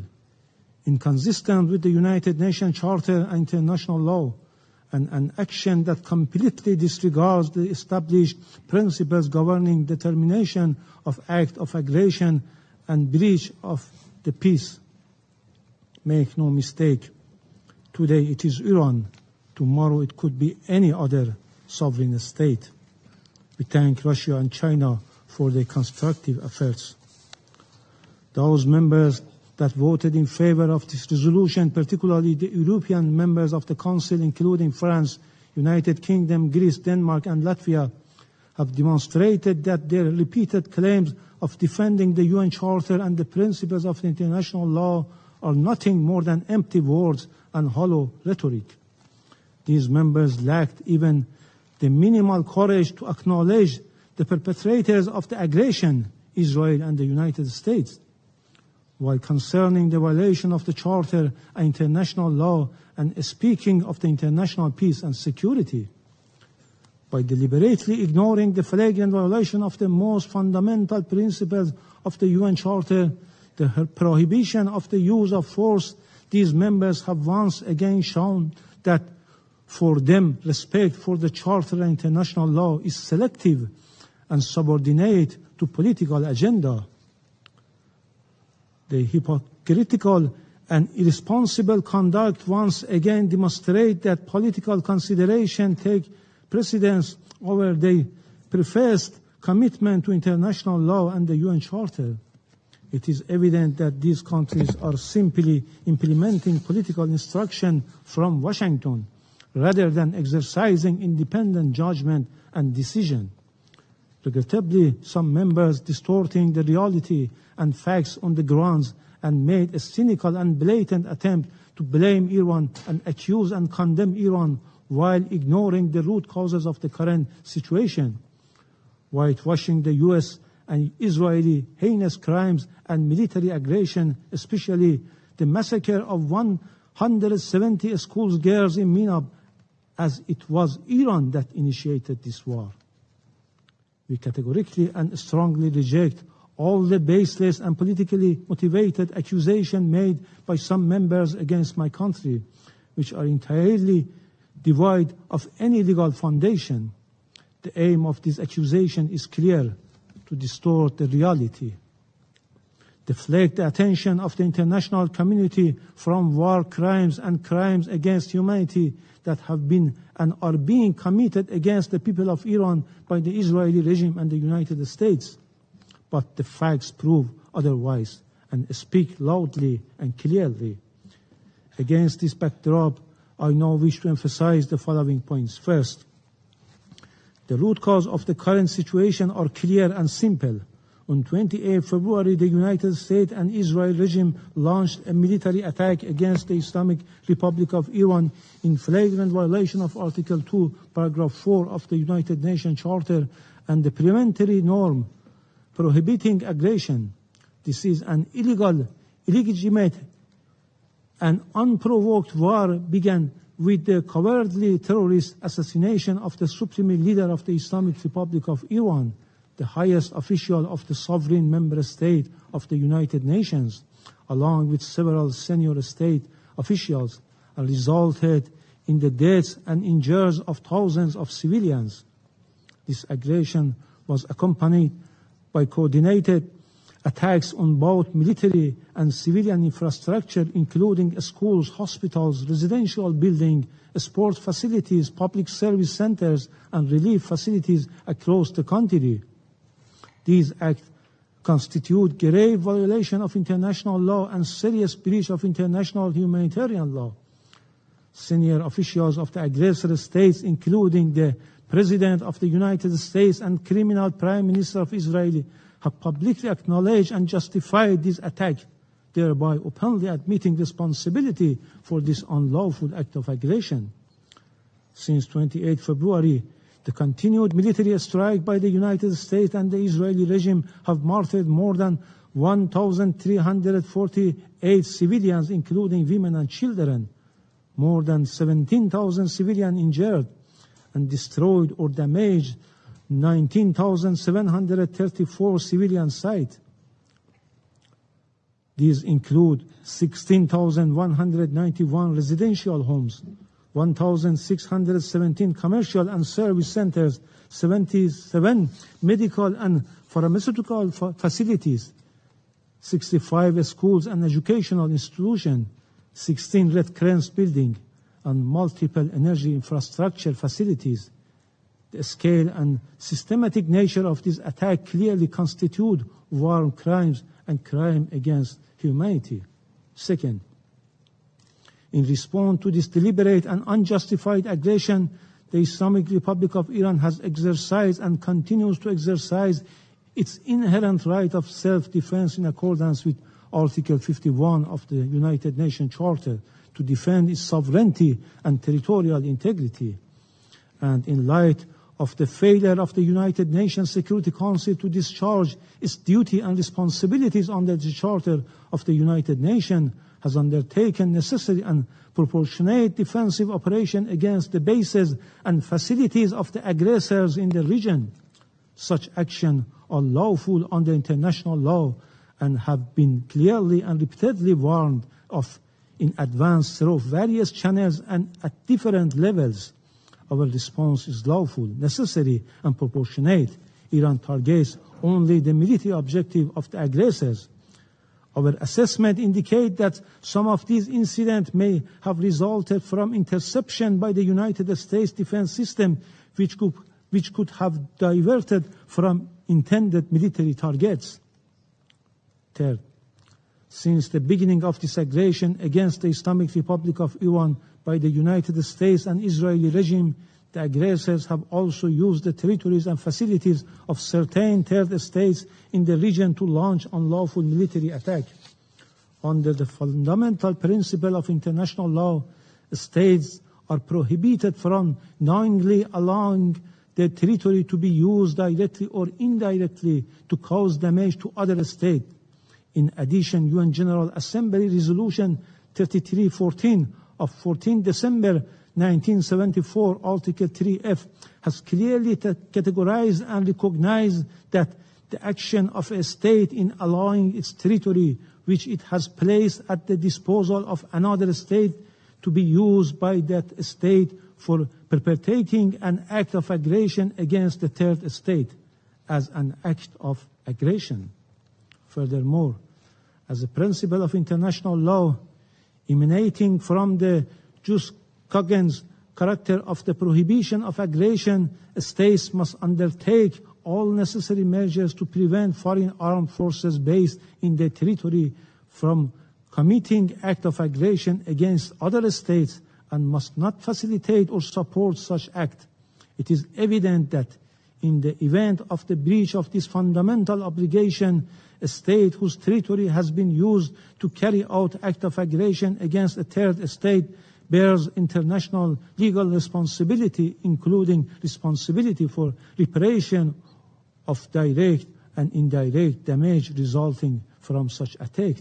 inconsistent with the United Nations Charter and international law, and an action that completely disregards the established principles governing determination of acts of aggression and breach of the peace. Make no mistake, today it is Iran, tomorrow it could be any other sovereign state. We thank Russia and China for their constructive efforts. Those members that voted in favor of this resolution, particularly the European members of the Council, including France, United Kingdom, Greece, Denmark, and Latvia, have demonstrated that their repeated claims of defending the UN Charter and the principles of international law are nothing more than empty words and hollow rhetoric. These members lacked even the minimal courage to acknowledge the perpetrators of the aggression, Israel and the United States. While concerning the violation of the Charter and international law and speaking of the international peace and security, by deliberately ignoring the flagrant violation of the most fundamental principles of the UN Charter, the prohibition of the use of force, These members have once again shown that for them, respect for the Charter and international law is selective and subordinate to political agenda. The hypocritical and irresponsible conduct once again demonstrate that political consideration take precedence over the professed commitment to international law and the UN Charter. It is evident that these countries are simply implementing political instruction from Washington rather than exercising independent judgment and decision. Regrettably, some members distorting the reality and facts on the grounds and made a cynical and blatant attempt to blame Iran and accuse and condemn Iran while ignoring the root causes of the current situation, whitewashing the U.S. and Israeli heinous crimes and military aggression, especially the massacre of 170 school girls in Minab, as it was Iran that initiated this war. We categorically and strongly reject all the baseless and politically motivated accusations made by some members against my country, which are entirely devoid of any legal foundation. The aim of this accusation is clear: to distort the reality, deflect the attention of the international community from war crimes and crimes against humanity that have been and are being committed against the people of Iran by the Israeli regime and the United States. But the facts prove otherwise and speak loudly and clearly. Against this backdrop, I now wish to emphasize the following points. First, the root cause of the current situation are clear and simple. On 28 February, the United States and Israel regime launched a military attack against the Islamic Republic of Iran in flagrant violation of Article 2, Paragraph 4 of the United Nations Charter and the preventory norm prohibiting aggression. This is an illegal, illegitimate, and unprovoked war began with the cowardly terrorist assassination of the supreme leader of the Islamic Republic of Iran, the highest official of the sovereign member state of the United Nations, along with several senior state officials, and resulted in the deaths and injuries of thousands of civilians. This aggression was accompanied by coordinated attacks on both military and civilian infrastructure, including schools, hospitals, residential buildings, sport facilities, public service centers, and relief facilities across the country. These acts constitute grave violation of international law and serious breach of international humanitarian law. Senior officials of the aggressor states, including the President of the United States and criminal Prime Minister of Israel, have publicly acknowledged and justified this attack, thereby openly admitting responsibility for this unlawful act of aggression. Since 28 February, the continued military strike by the United States and the Israeli regime have martyred more than 1,348 civilians, including women and children, more than 17,000 civilians injured, and destroyed or damaged 19,734 civilian sites. These include 16,191 residential homes, 1,617 commercial and service centers, 77 medical and pharmaceutical facilities, 65 schools and educational institutions, 16 Red Cross buildings, and multiple energy infrastructure facilities. The scale and systematic nature of this attack clearly constitute war crimes and crime against humanity. Second, in response to this deliberate and unjustified aggression, the Islamic Republic of Iran has exercised and continues to exercise its inherent right of self-defense in accordance with Article 51 of the United Nations Charter to defend its sovereignty and territorial integrity. And in light of the failure of the United Nations Security Council to discharge its duty and responsibilities under the Charter of the United Nations, has undertaken necessary and proportionate defensive operation against the bases and facilities of the aggressors in the region. Such actions are lawful under international law and have been clearly and repeatedly warned of in advance through various channels and at different levels. Our response is lawful, necessary, and proportionate. Iran targets only the military objective of the aggressors. Our assessment indicates that some of these incidents may have resulted from interception by the United States defense system, which could have diverted from intended military targets. Third, since the beginning of this aggression against the Islamic Republic of Iran by the United States and Israeli regime, the aggressors have also used the territories and facilities of certain third states in the region to launch unlawful military attack. Under the fundamental principle of international law, states are prohibited from knowingly allowing their territory to be used directly or indirectly to cause damage to other states. In addition, UN General Assembly Resolution 3314 of 14 December 1974, Article 3F, has clearly categorized and recognized that the action of a state in allowing its territory, which it has placed at the disposal of another state, to be used by that state for perpetrating an act of aggression against the third state as an act of aggression. Furthermore, as a principle of international law emanating from the jus cogens character of the prohibition of aggression, states must undertake all necessary measures to prevent foreign armed forces based in their territory from committing acts of aggression against other states and must not facilitate or support such acts. It is evident that in the event of the breach of this fundamental obligation, a state whose territory has been used to carry out acts of aggression against a third state bears international legal responsibility, including responsibility for reparation of direct and indirect damage resulting from such attack.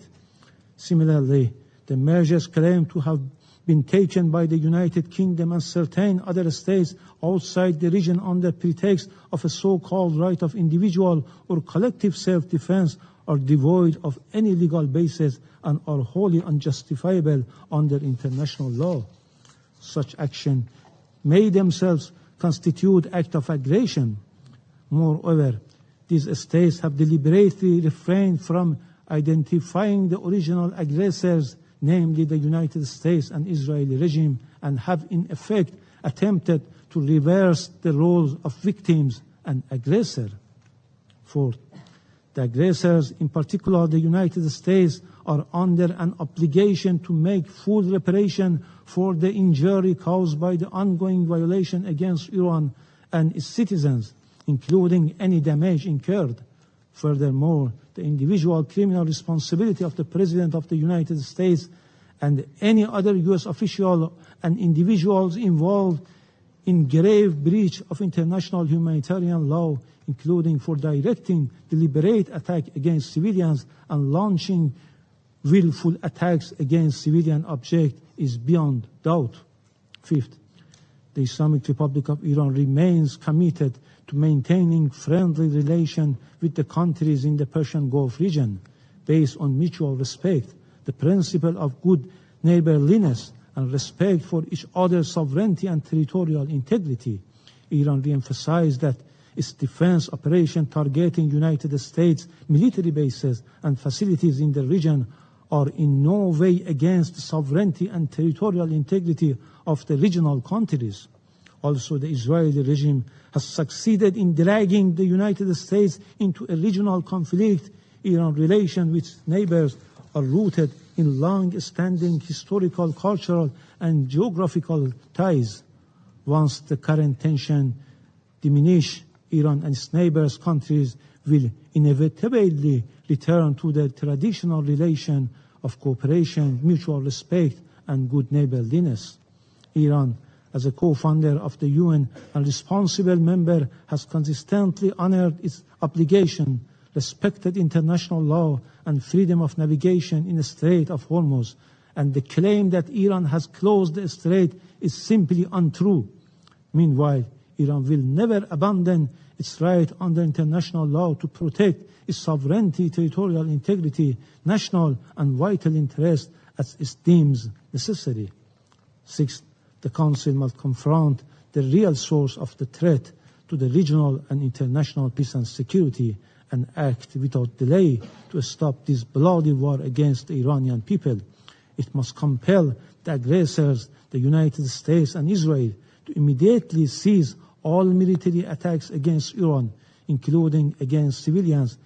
Similarly, the measures claimed to have been taken by the United Kingdom and certain other states outside the region under pretext of a so-called right of individual or collective self-defense are devoid of any legal basis and are wholly unjustifiable under international law. Such action may themselves constitute acts of aggression. Moreover, these states have deliberately refrained from identifying the original aggressors, namely the United States and Israeli regime, and have in effect attempted to reverse the roles of victims and aggressor. Fourth, the aggressors, in particular the United States, are under an obligation to make full reparation for the injury caused by the ongoing violation against Iran and its citizens, including any damage incurred. Furthermore, the individual criminal responsibility of the President of the United States and any other U.S. official and individuals involved in grave breach of international humanitarian law, including for directing deliberate attack against civilians and launching willful attacks against civilian objects, is beyond doubt. Fifth, the Islamic Republic of Iran remains committed to maintaining friendly relations with the countries in the Persian Gulf region based on mutual respect, the principle of good neighborliness, and respect for each other's sovereignty and territorial integrity. Iran re-emphasized that its defense operation targeting United States military bases and facilities in the region are in no way against the sovereignty and territorial integrity of the regional countries. Also, the Israeli regime has succeeded in dragging the United States into a regional conflict. Iran's relations with neighbors are rooted in long-standing historical, cultural, and geographical ties. Once the current tension diminish, Iran and its neighbors countries will inevitably return to their traditional relation of cooperation, mutual respect, and good neighborliness. Iran, as a co-founder of the UN and responsible member, has consistently honored its obligation, respected international law and freedom of navigation in the Strait of Hormuz, and the claim that Iran has closed the strait is simply untrue. Meanwhile, Iran will never abandon its right under international law to protect its sovereignty, territorial integrity, national and vital interests, as it deems necessary. Sixth, the Council must confront the real source of the threat to the regional and international peace and security and act without delay to stop this bloody war against the Iranian people. It must compel the aggressors, the United States and Israel, to immediately cease all military attacks against Iran, including against civilians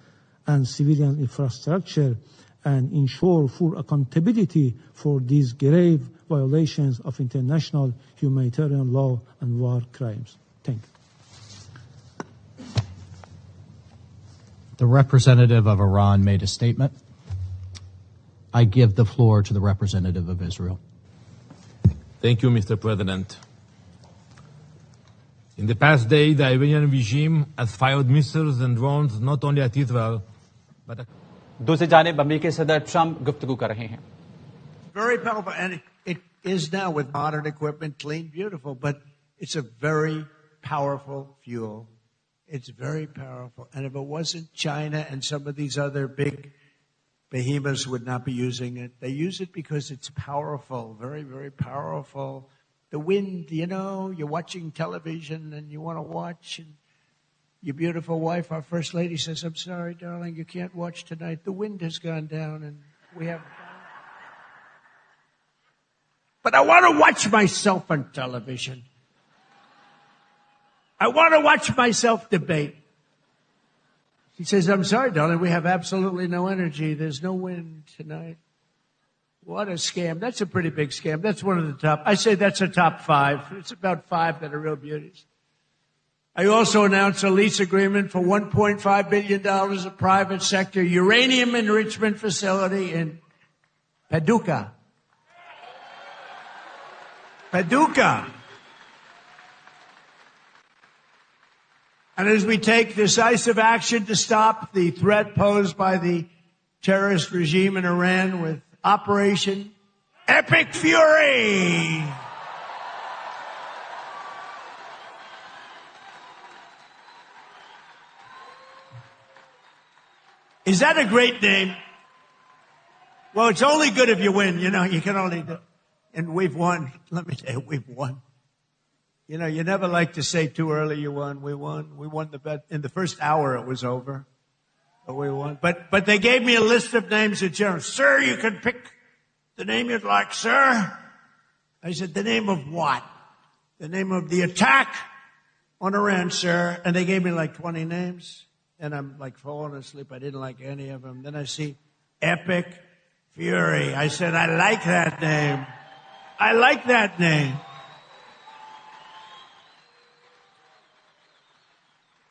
and civilian infrastructure, and ensure full accountability for these grave violations of international humanitarian law and war crimes. Thank you. The representative of Iran made a statement. I give the floor to the representative of Israel. Thank you, Mr. President. In the past day, the Iranian regime has fired missiles and drones not only at Israel, but at... दूसरी जानिब अमेरिकी सदर Trump गुफ्तगू कर रहे हैं. Very powerful, and it is now with modern equipment, clean, beautiful, but it's a very powerful fuel. It's very powerful. And if it wasn't China and some of these other big behemoths would not be using it. They use it because it's powerful, very, very powerful. The wind, you know, you're watching television and you want to watch, and your beautiful wife, our First Lady, says, I'm sorry, darling, you can't watch tonight. The wind has gone down and we have... But I want to watch myself on television. I want to watch myself debate. She says, I'm sorry, darling, we have absolutely no energy. There's no wind tonight. What a scam. That's a pretty big scam. That's one of the top. I say that's a top 5. It's about 5 that are real beauties. I also announced a lease agreement for $1.5 billion of private sector uranium enrichment facility in Paducah. Paducah. And as we take decisive action to stop the threat posed by the terrorist regime in Iran with Operation Epic Fury. Is that a great name? Well, it's only good if you win. You know, you can only do. And we've won. Let me tell you, we've won. You know, you never like to say too early you won. We won. We won the bet. In the first hour, it was over. But we won. But they gave me a list of names of generals. Sir, you can pick the name you'd like, sir. I said, the name of what? The name of the attack on Iran, sir. And they gave me like 20 names. And I'm like falling asleep. I didn't like any of them. Then I see Epic Fury. I said, I like that name. I like that name.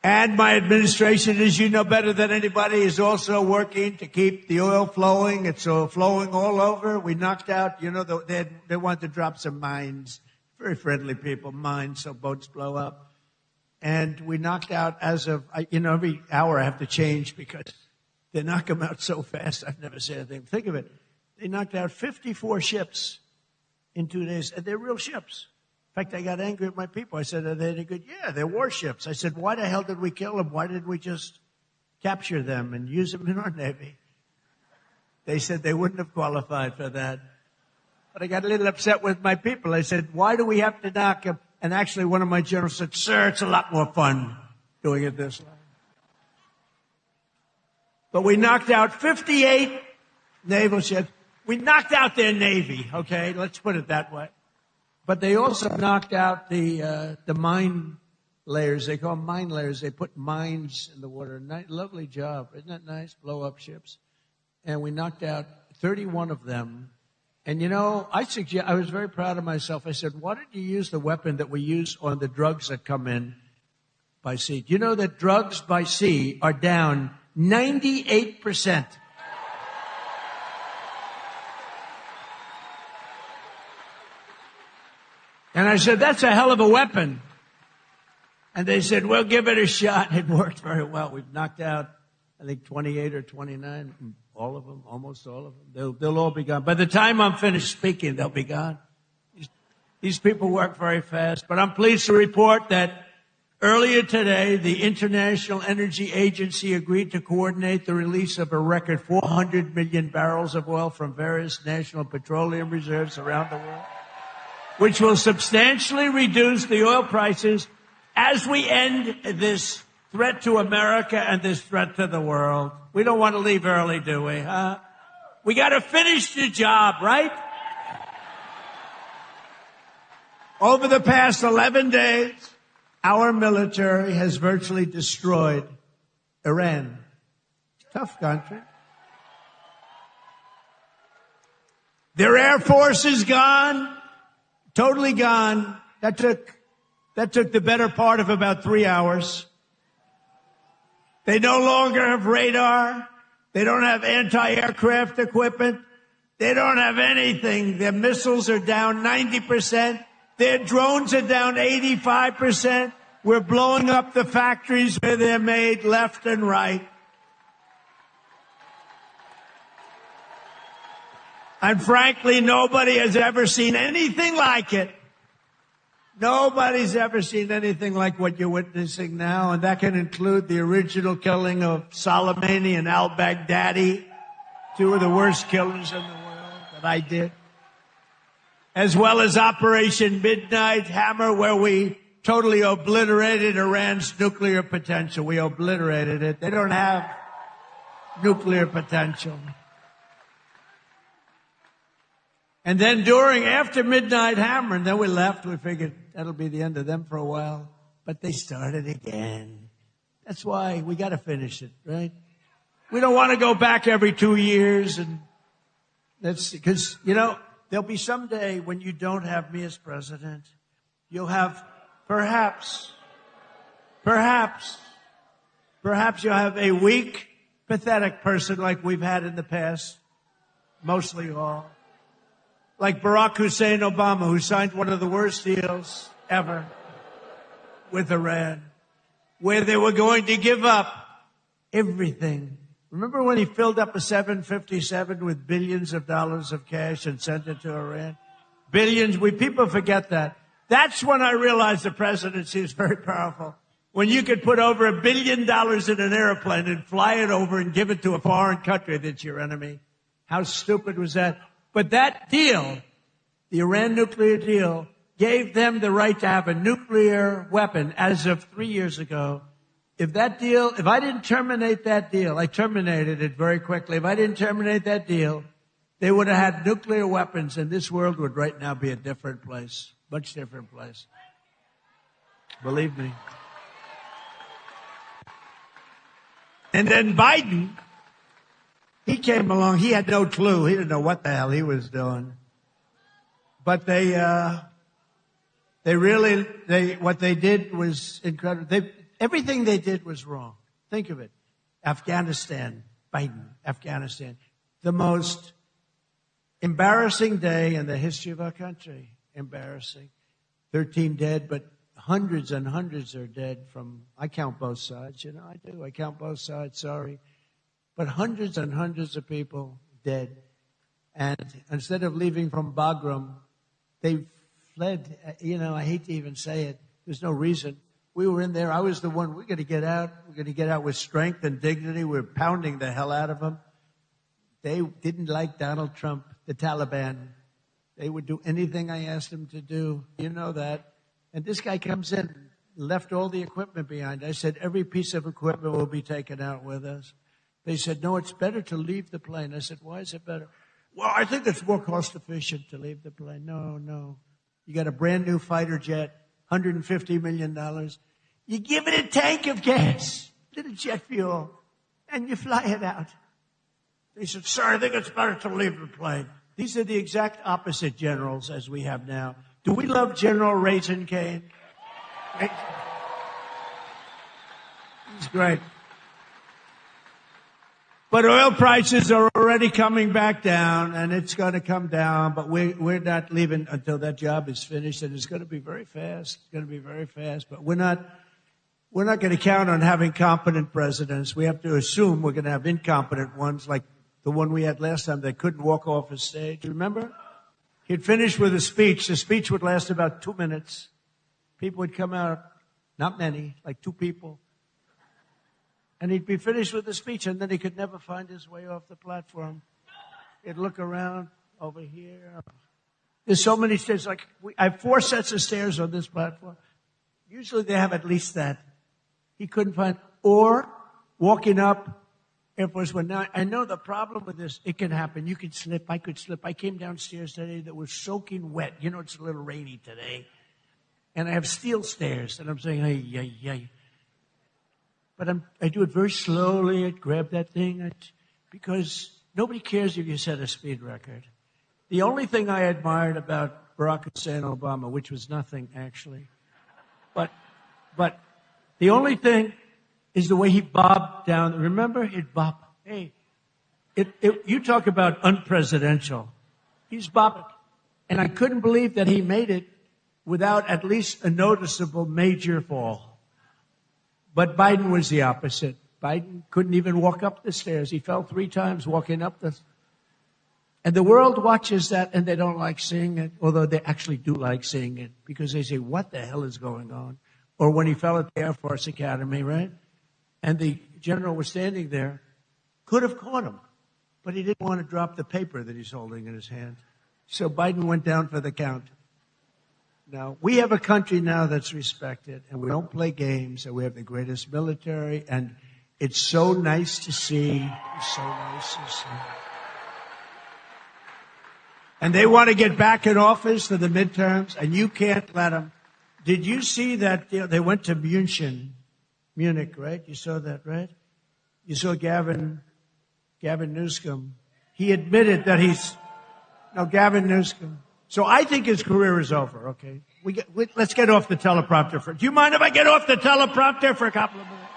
And my administration, as you know better than anybody, is also working to keep the oil flowing. It's flowing all over. We knocked out, you know, they want to drop some mines. Very friendly people, mines, so boats blow up. And we knocked out as of, you know, every hour I have to change because they knock them out so fast. I've never said anything. Think of it. They knocked out 54 ships in 2 days. And they're real ships. In fact, I got angry at my people. I said, are they any good? Yeah, they're warships. I said, why the hell did we kill them? Why didn't we just capture them and use them in our Navy? They said they wouldn't have qualified for that. But I got a little upset with my people. I said, why do we have to knock them? And actually, one of my generals said, sir, it's a lot more fun doing it this way. But we knocked out 58 naval ships. We knocked out their Navy, okay? Let's put it that way. But they also knocked out the mine layers. They call them mine layers. They put mines in the water. Lovely job. Isn't that nice? Blow up ships. And we knocked out 31 of them. And, you know, I was very proud of myself. I said, why didn't you use the weapon that we use on the drugs that come in by sea? Do you know that drugs by sea are down 98%? And I said, that's a hell of a weapon. And they said, well, give it a shot. It worked very well. We've knocked out, I think, 28 or 29. All of them, almost all of them. They'll all be gone. By the time I'm finished speaking, they'll be gone. These people work very fast. But I'm pleased to report that Earlier today, the International Energy Agency agreed to coordinate the release of a record 400 million barrels of oil from various national petroleum reserves around the world, which will substantially reduce the oil prices as we end this threat to America and this threat to the world. We don't want to leave early, do we? Huh? We got to finish the job, right? Over the past 11 days, our military has virtually destroyed Iran. Tough country. Their air force is gone, totally gone. That took the better part of about 3 hours. They no longer have radar. They don't have anti-aircraft equipment. They don't have anything. Their missiles are down 90%. Their drones are down 85%. We're blowing up the factories where they're made left and right. And frankly, nobody has ever seen anything like it. Nobody's ever seen anything like what you're witnessing now, and that can include the original killing of Soleimani and al-Baghdadi, two of the worst killers in the world that I did, as well as Operation Midnight Hammer, where we totally obliterated Iran's nuclear potential. We obliterated it. They don't have nuclear potential. And then after Midnight Hammer, and then we left, we figured that'll be the end of them for a while. But they started again. That's why we got to finish it, right? We don't want to go back every 2 years. And that's because, there'll be some day when you don't have me as president. You'll have perhaps you'll have a weak, pathetic person like we've had in the past, mostly all. Like Barack Hussein Obama, who signed one of the worst deals ever with Iran, where they were going to give up everything. Remember when he filled up a 757 with billions of dollars of cash and sent it to Iran? Billions. People forget that. That's when I realized the presidency is very powerful. When you could put over $1 billion in an airplane and fly it over and give it to a foreign country that's your enemy. How stupid was that? But that deal, the Iran nuclear deal, gave them the right to have a nuclear weapon as of 3 years ago. If I didn't terminate that deal, I terminated it very quickly. If I didn't terminate that deal, they would have had nuclear weapons, and this world would right now be a different place, much different place. Believe me. And then Biden, he came along. He had no clue. He didn't know what the hell he was doing. But what they did was incredible. Everything they did was wrong. Think of it. Afghanistan, Biden, Afghanistan. The most embarrassing day in the history of our country. Embarrassing. 13 dead, but hundreds and hundreds are dead I count both sides. I do. I count both sides. Sorry. But hundreds and hundreds of people dead. And instead of leaving from Bagram, they fled. I hate to even say it. There's no reason. We were in there. I was the one. We're going to get out. We're going to get out with strength and dignity. We're pounding the hell out of them. They didn't like Donald Trump, the Taliban. They would do anything I asked them to do. You know that. And this guy comes in, left all the equipment behind. I said, every piece of equipment will be taken out with us. They said, no, it's better to leave the plane. I said, why is it better? Well, I think it's more cost efficient to leave the plane. No. You got a brand new fighter jet, $150 million. You give it a tank of gas, little jet fuel, and you fly it out. They said, sir, I think it's better to leave the plane. These are the exact opposite generals as we have now. Do we love General 𝐷𝐸𝐿𝐴𝐻𝐭? He's great. But oil prices are already coming back down, and it's going to come down, but we're not leaving until that job is finished, and it's going to be very fast. It's going to be very fast, but we're not going to count on having competent presidents. We have to assume we're going to have incompetent ones, like the one we had last time that couldn't walk off a stage. Remember? He'd finish with a speech. The speech would last about 2 minutes. People would come out not many, like 2 people. And he'd be finished with the speech, and then he could never find his way off the platform. He'd look around over here. There's so many stairs. Like I have 4 sets of stairs on this platform. Usually they have at least that. He couldn't find. Or walking up Air Force One. Now, I know the problem with this, it can happen. You could slip. I could slip. I came downstairs today that was soaking wet. You know, it's a little rainy today. And I have steel stairs. And I'm saying, ay. But I do it very slowly. I grab that thing. Because nobody cares if you set a speed record. The only thing I admired about Barack Hussein Obama, which was nothing actually, but the only thing is the way he bobbed down. Remember, he'd bob. Hey, you talk about unpresidential. He's bobbing. And I couldn't believe that he made it without at least a noticeable major fall. But Biden was the opposite. Biden couldn't even walk up the stairs. He fell 3 times walking up the. And the world watches that and they don't like seeing it, although they actually do like seeing it because they say, what the hell is going on? Or when he fell at the Air Force Academy, right? And the general was standing there, could have caught him, but he didn't want to drop the paper that he's holding in his hand. So Biden went down for the count. Now, we have a country now that's respected, and we don't play games, and we have the greatest military, and it's so nice to see. It's so nice to see. And they want to get back in office for the midterms, and you can't let them. Did you see that they went to Munich, right? You saw that, right? You saw Gavin Newsom. He admitted that Gavin Newsom. So I think his career is over, okay? Let's get off the teleprompter. Do you mind if I get off the teleprompter for a couple of minutes?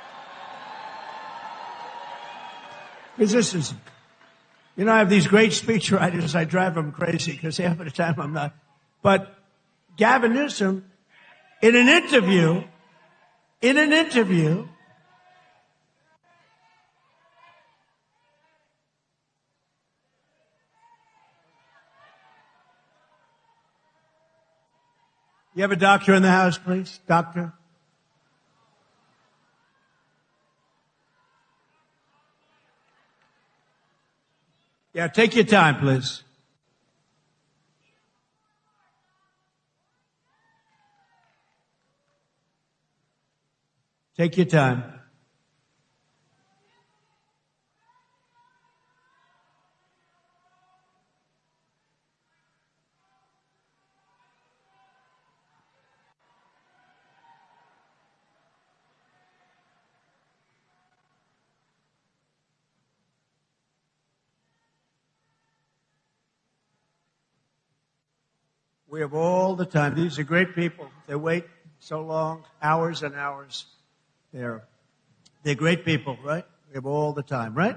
Because this is... You know, I have these great speechwriters. I drive them crazy because half of the time I'm not. But Gavin Newsom, in an interview, you have a doctor in the house, please? Doctor? Yeah, take your time, please. Take your time. We have all the time. These are great people. They wait so long, hours and hours. They're great people, right? We have all the time, right?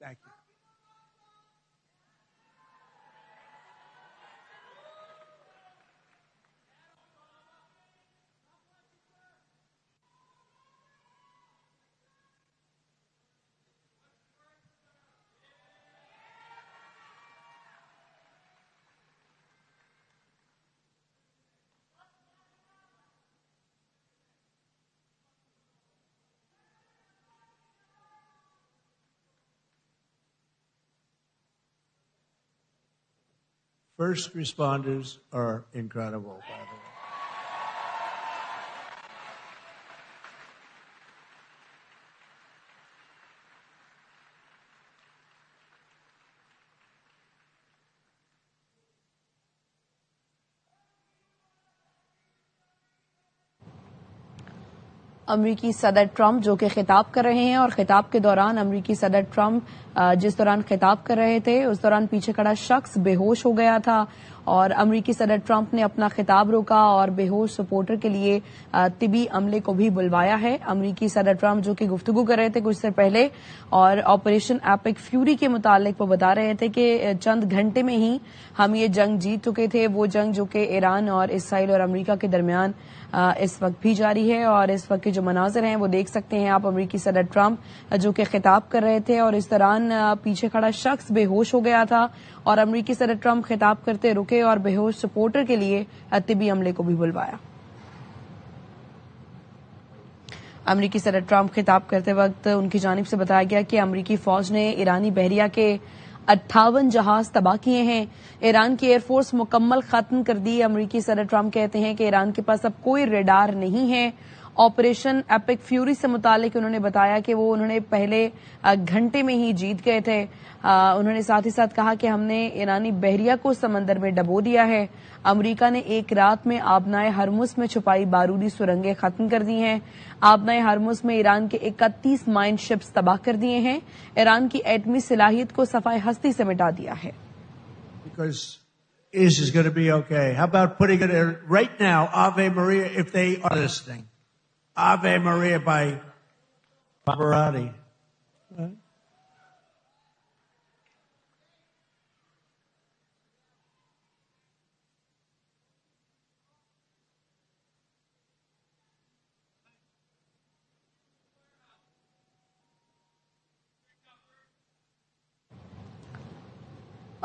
Thank you. First responders are incredible, by the way. अमरीकी सदर Trump जो कि खिताब कर रहे हैं और खिताब के दौरान अमरीकी सदर ट्रंप जिस दौरान खिताब कर रहे थे उस दौरान पीछे खड़ा शख्स बेहोश हो गया था اور امریکی صدر ٹرمپ نے اپنا خطاب روکا اور بے ہوش سپورٹر کے لیے طبی عملے کو بھی بلوایا ہے. امریکی صدر ٹرمپ جو کہ گفتگو کر رہے تھے کچھ دیر پہلے اور آپریشن ایپک فیوری کے متعلق وہ بتا رہے تھے کہ چند گھنٹے میں ہی ہم یہ جنگ جیت چکے تھے. وہ جنگ جو کہ ایران اور اسرائیل اور امریکہ کے درمیان اس وقت بھی جاری ہے اور اس وقت کے جو مناظر ہیں وہ دیکھ سکتے ہیں آپ. امریکی صدر ٹرمپ جو کہ خطاب کر رہے تھے اور اس دوران پیچھے کھڑا شخص بے ہوش ہو گیا تھا اور امریکی صدر ٹرمپ خطاب کرتے رکے اور بے ہوش سپورٹر کے لیے طبی عملے کو بھی بلوایا. امریکی صدر ٹرمپ خطاب کرتے وقت ان کی جانب سے بتایا گیا کہ امریکی فوج نے ایرانی بحریہ کے 58 جہاز تباہ کیے ہیں. ایران کی ایئر فورس مکمل ختم کر دی. امریکی صدر ٹرمپ کہتے ہیں کہ ایران کے پاس اب کوئی ریڈار نہیں ہے. آپریشن ایپک فیوری سے متعلق انہوں نے بتایا کہ وہ انہوں نے پہلے گھنٹے میں ہی جیت گئے تھے. انہوں نے ساتھ ہی ساتھ کہا کہ ہم نے ایرانی بحریہ کو سمندر میں ڈبو دیا ہے. امریکہ نے ایک رات میں آبنائے ہرمز میں چھپائی بارودی سرنگیں ختم کر دی ہیں. آبنائے ہرمز میں ایران کے 31 مائن شپس تباہ کر دیے ہیں. ایران کی ایٹمی صلاحیت کو صفائے ہستی سے مٹا دیا ہے. Because is going to be okay. How about putting it right now, Ave Maria, if they are listening. Ave Maria by Pavarotti.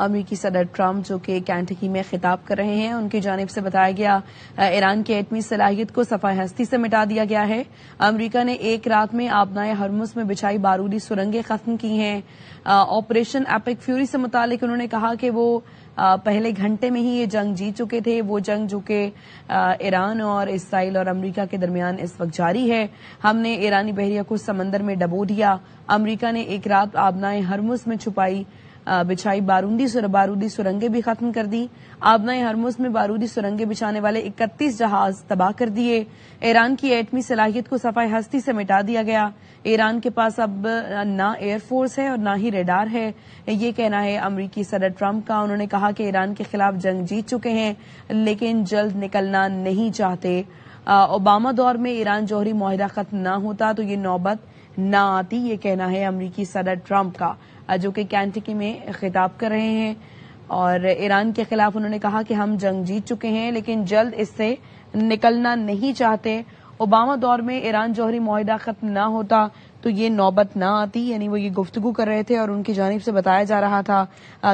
امریکی صدر ٹرمپ جو کہ کینٹکی میں خطاب کر رہے ہیں ان کی جانب سے بتایا گیا ایران کی ایٹمی صلاحیت کو صفائے ہستی سے مٹا دیا گیا ہے. امریکہ نے ایک رات میں آبنائے ہرمز میں بچھائی بارودی سرنگیں ختم کی ہیں. آپریشن ایپک فیوری سے متعلق انہوں نے کہا کہ وہ پہلے گھنٹے میں ہی یہ جنگ جیت چکے تھے. وہ جنگ جو کہ ایران اور اسرائیل اور امریکہ کے درمیان اس وقت جاری ہے. ہم نے ایرانی بحریہ کو سمندر میں ڈبو دیا. امریکہ نے ایک رات آبنائے ہرمز میں بچھائی بارودی سرنگیں بھی ختم کر دی. آبنائے ہرمز میں بارودی سرنگیں بچھانے والے 31 جہاز تباہ کر دیے. ایران کی ایٹمی صلاحیت کو صفائے ہستی سے مٹا دیا گیا. ایران کے پاس اب نہ ایئر فورس ہے اور نہ ہی ریڈار ہے. یہ کہنا ہے امریکی صدر ٹرمپ کا. انہوں نے کہا کہ ایران کے خلاف جنگ جیت چکے ہیں لیکن جلد نکلنا نہیں چاہتے. اوباما دور میں ایران جوہری معاہدہ ختم نہ ہوتا تو یہ نوبت نہ آتی. یہ کہنا ہے امریکی صدر ٹرمپ کا جو کہ کینٹکی میں خطاب کر رہے ہیں. اور ایران کے خلاف انہوں نے کہا کہ ہم جنگ جیت چکے ہیں لیکن جلد اس سے نکلنا نہیں چاہتے. اوباما دور میں ایران جوہری معاہدہ ختم نہ ہوتا تو یہ نوبت نہ آتی. یعنی وہ یہ گفتگو کر رہے تھے اور ان کی جانب سے بتایا جا رہا تھا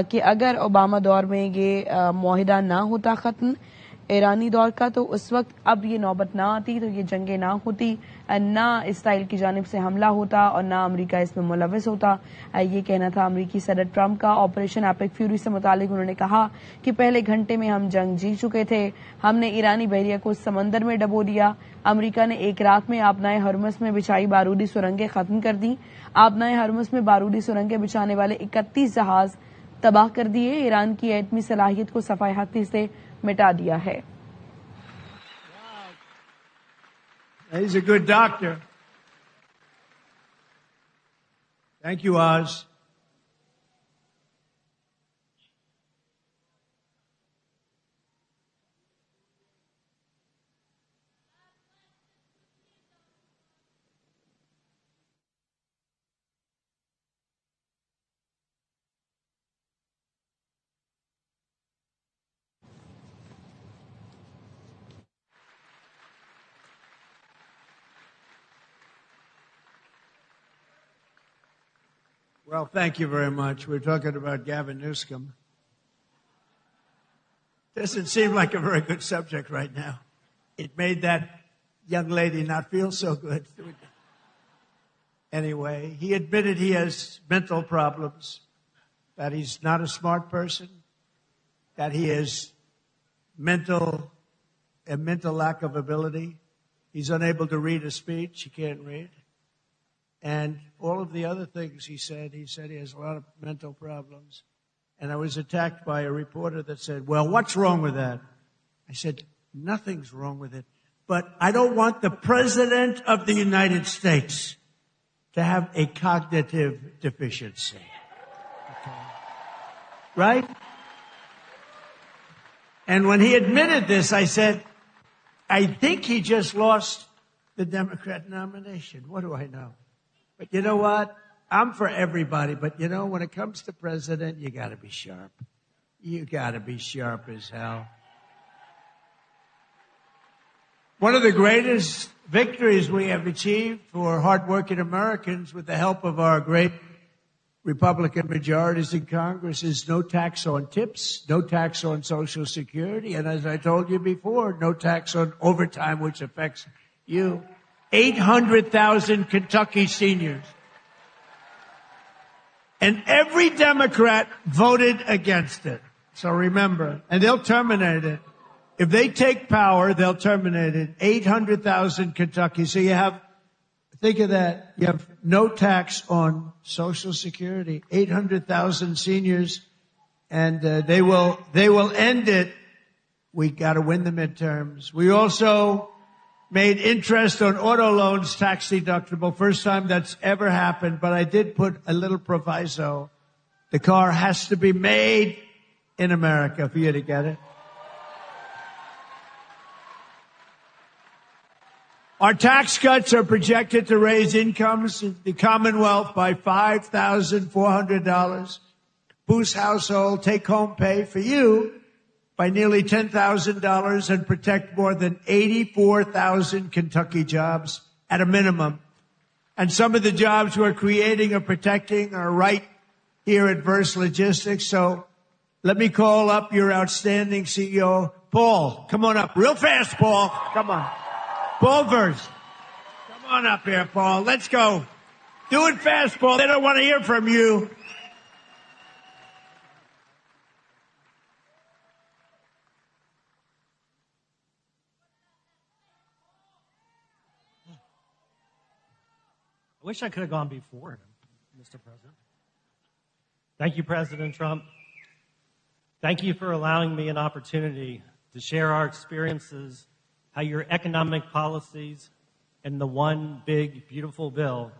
کہ اگر اوباما دور میں یہ معاہدہ نہ ہوتا ختم ایرانی دور کا تو اس وقت اب یہ نوبت نہ آتی تو یہ جنگیں نہ ہوتی, نہ اسرائیل کی جانب سے حملہ ہوتا اور نہ امریکہ اس میں ملوث ہوتا. یہ کہنا تھا امریکی صدر ٹرمپ کا. آپریشن ایپک فیوری سے متعلق انہوں نے کہا کہ پہلے گھنٹے میں ہم جنگ جیت چکے تھے. ہم نے ایرانی بحریہ کو سمندر میں ڈبو دیا. امریکہ نے ایک رات میں آبنائے ہرمز میں بچھائی بارودی سرنگیں ختم کر دی. آبنائے ہرمز میں بارودی سرنگیں بچھانے والے 31 جہاز تباہ کر دیے. ایران کی ایٹمی صلاحیت کو صفائے ہستی سے مٹا دیا ہے. He's a good doctor. Thank you, Oz. Well, thank you very much. We're talking about Gavin Newsom. Doesn't seem like a very good subject right now. It made that young lady not feel so good. Anyway, he admitted he has mental problems, that he's not a smart person, that he has a mental lack of ability. He's unable to read a speech. He can't read. And all of the other things he said he has a lot of mental problems. And I was attacked by a reporter that said, well, what's wrong with that? I said, nothing's wrong with it. But I don't want the President of the United States to have a cognitive deficiency. Okay. Right? And when he admitted this, I said, I think he just lost the Democrat nomination. What do I know? But you know what? I'm for everybody. But you know, when it comes to president, you got to be sharp. You got to be sharp as hell. One of the greatest victories we have achieved for hardworking Americans with the help of our great Republican majorities in Congress is no tax on tips, no tax on Social Security, and as I told you before, no tax on overtime, which affects you. 800,000 Kentucky seniors. And every Democrat voted against it. So remember, and they'll terminate it. If they take power, they'll terminate it. 800,000 Kentucky. So you have, think of that. You have no tax on Social Security. 800,000 seniors, and they will end it. We got to win the midterms. We also made interest on auto loans tax deductible. First time that's ever happened, but I did put a little proviso. The car has to be made in America for you to get it. Our tax cuts are projected to raise incomes in the Commonwealth by $5,400, boost household take-home pay for you by nearly $10,000, and protect more than 84,000 Kentucky jobs at a minimum. And some of the jobs we're creating or protecting are right here at Verse Logistics. So let me call up your outstanding CEO, Paul. Come on up. Real fast, Paul. Come on. Paul Verse. Come on up here, Paul. Let's go. Do it fast, Paul. They don't want to hear from you. I wish I could have gone before him, Mr. President. Thank you, President Trump. Thank you for allowing me an opportunity to share our experiences, how your economic policies and the one big, beautiful bill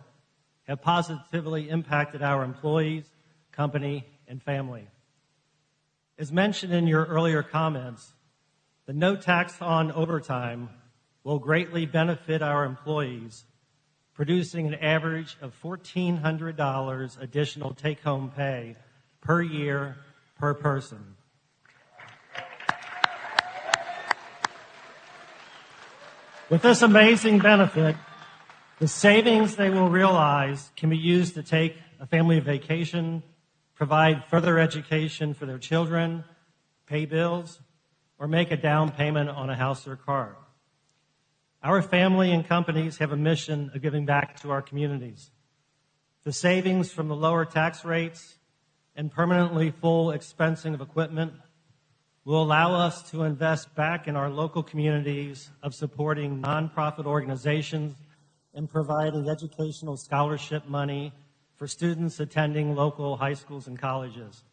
have positively impacted our employees, company, and family. As mentioned in your earlier comments, the no tax on overtime will greatly benefit our employees, producing an average of $1,400 additional take-home pay per year per person. With this amazing benefit, the savings they will realize can be used to take a family vacation, provide further education for their children, pay bills, or make a down payment on a house or car. Our family and companies have a mission of giving back to our communities. The savings from the lower tax rates and permanently full expensing of equipment will allow us to invest back in our local communities of supporting nonprofit organizations and providing educational scholarship money for students attending local high schools and colleges.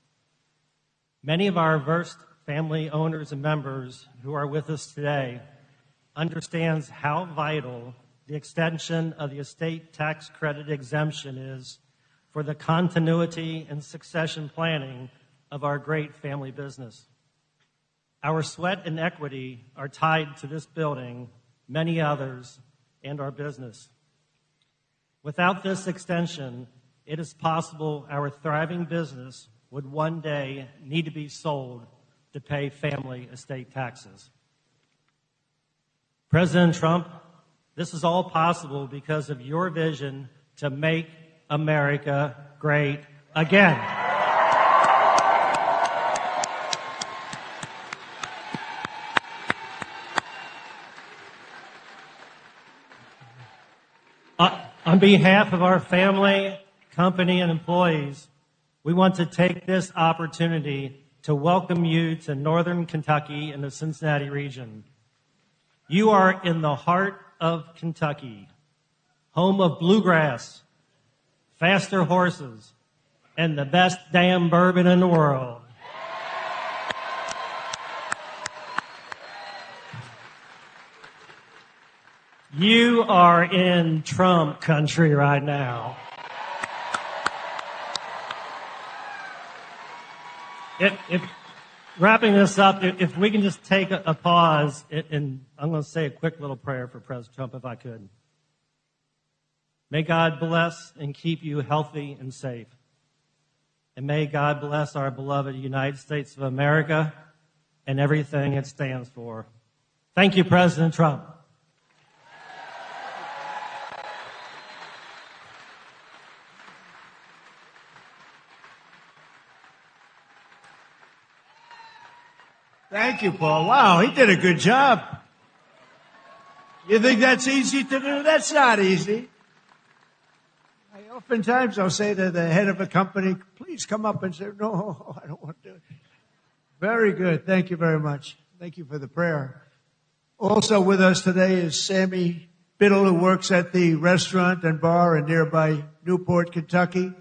Many of our Verse family owners and members who are with us today understands how vital the extension of the estate tax credit exemption is for the continuity and succession planning of our great family business. Our sweat and equity are tied to this building, many others, and our business. Without this extension, it is possible our thriving business would one day need to be sold to pay family estate taxes. President Trump, this is all possible because of your vision to make America great again. On behalf of our family, company, and employees, we want to take this opportunity to welcome you to Northern Kentucky and the Cincinnati region. You are in the heart of Kentucky, home of bluegrass, faster horses, and the best damn bourbon in the world. You are in Trump country right now. wrapping this up, if we can just take a pause, and I'm going to say a quick little prayer for President Trump, if I could. May God bless and keep you healthy and safe. And may God bless our beloved United States of America and everything it stands for. Thank you, President Trump. Thank you, Paul. Wow, he did a good job. You think that's easy to do? That's not easy. Oftentimes I'll say to the head of a company, please come up and say, no, I don't want to do it. Very good. Thank you very much. Thank you for the prayer. Also with us today is Sammy Biddle, who works at the restaurant and bar in nearby Newport, Kentucky.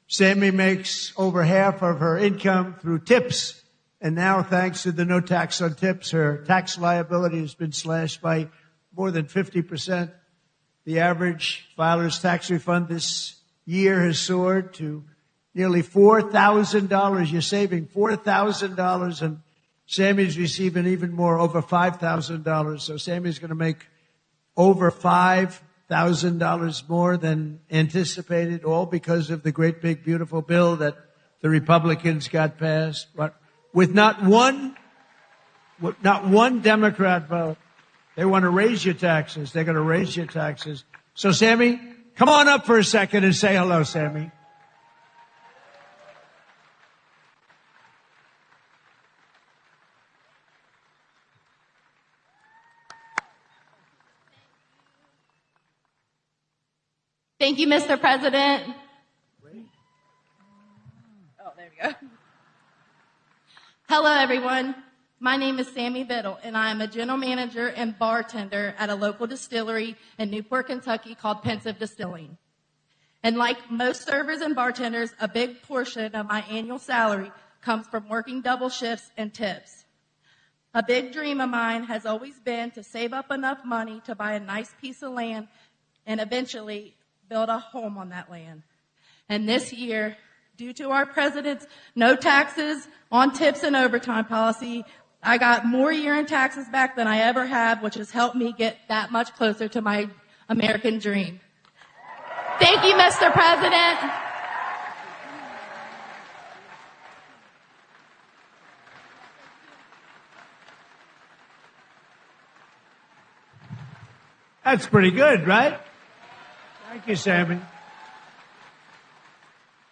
Sammy makes over half of her income through tips. And now, thanks to the no tax on tips, her tax liability has been slashed by more than 50%. The average filer's tax refund this year has soared to nearly $4,000. You're saving $4,000, and Sammy's receiving even more, over $5,000. So Sammy's going to make over $5,000 more than anticipated, all because of the great, big, beautiful bill that the Republicans got passed, but with not one Democrat vote. They want to raise your taxes. They're going to raise your taxes. So, Sammy, come on up for a second and say hello, Sammy. Thank you, Mr. President. Oh, there we go. Hello, everyone. My name is Sammy Biddle, and I am a general manager and bartender at a local distillery in Newport, Kentucky called Pensive Distilling. And like most servers and bartenders, a big portion of my annual salary comes from working double shifts and tips. A big dream of mine has always been to save up enough money to buy a nice piece of land and eventually build a home on that land. And this year, due to our president's no taxes on tips and overtime policy, I got more year-end taxes back than I ever have, which has helped me get that much closer to my American dream. Thank you, Mr. President. That's pretty good, right? Thank you, Sammy.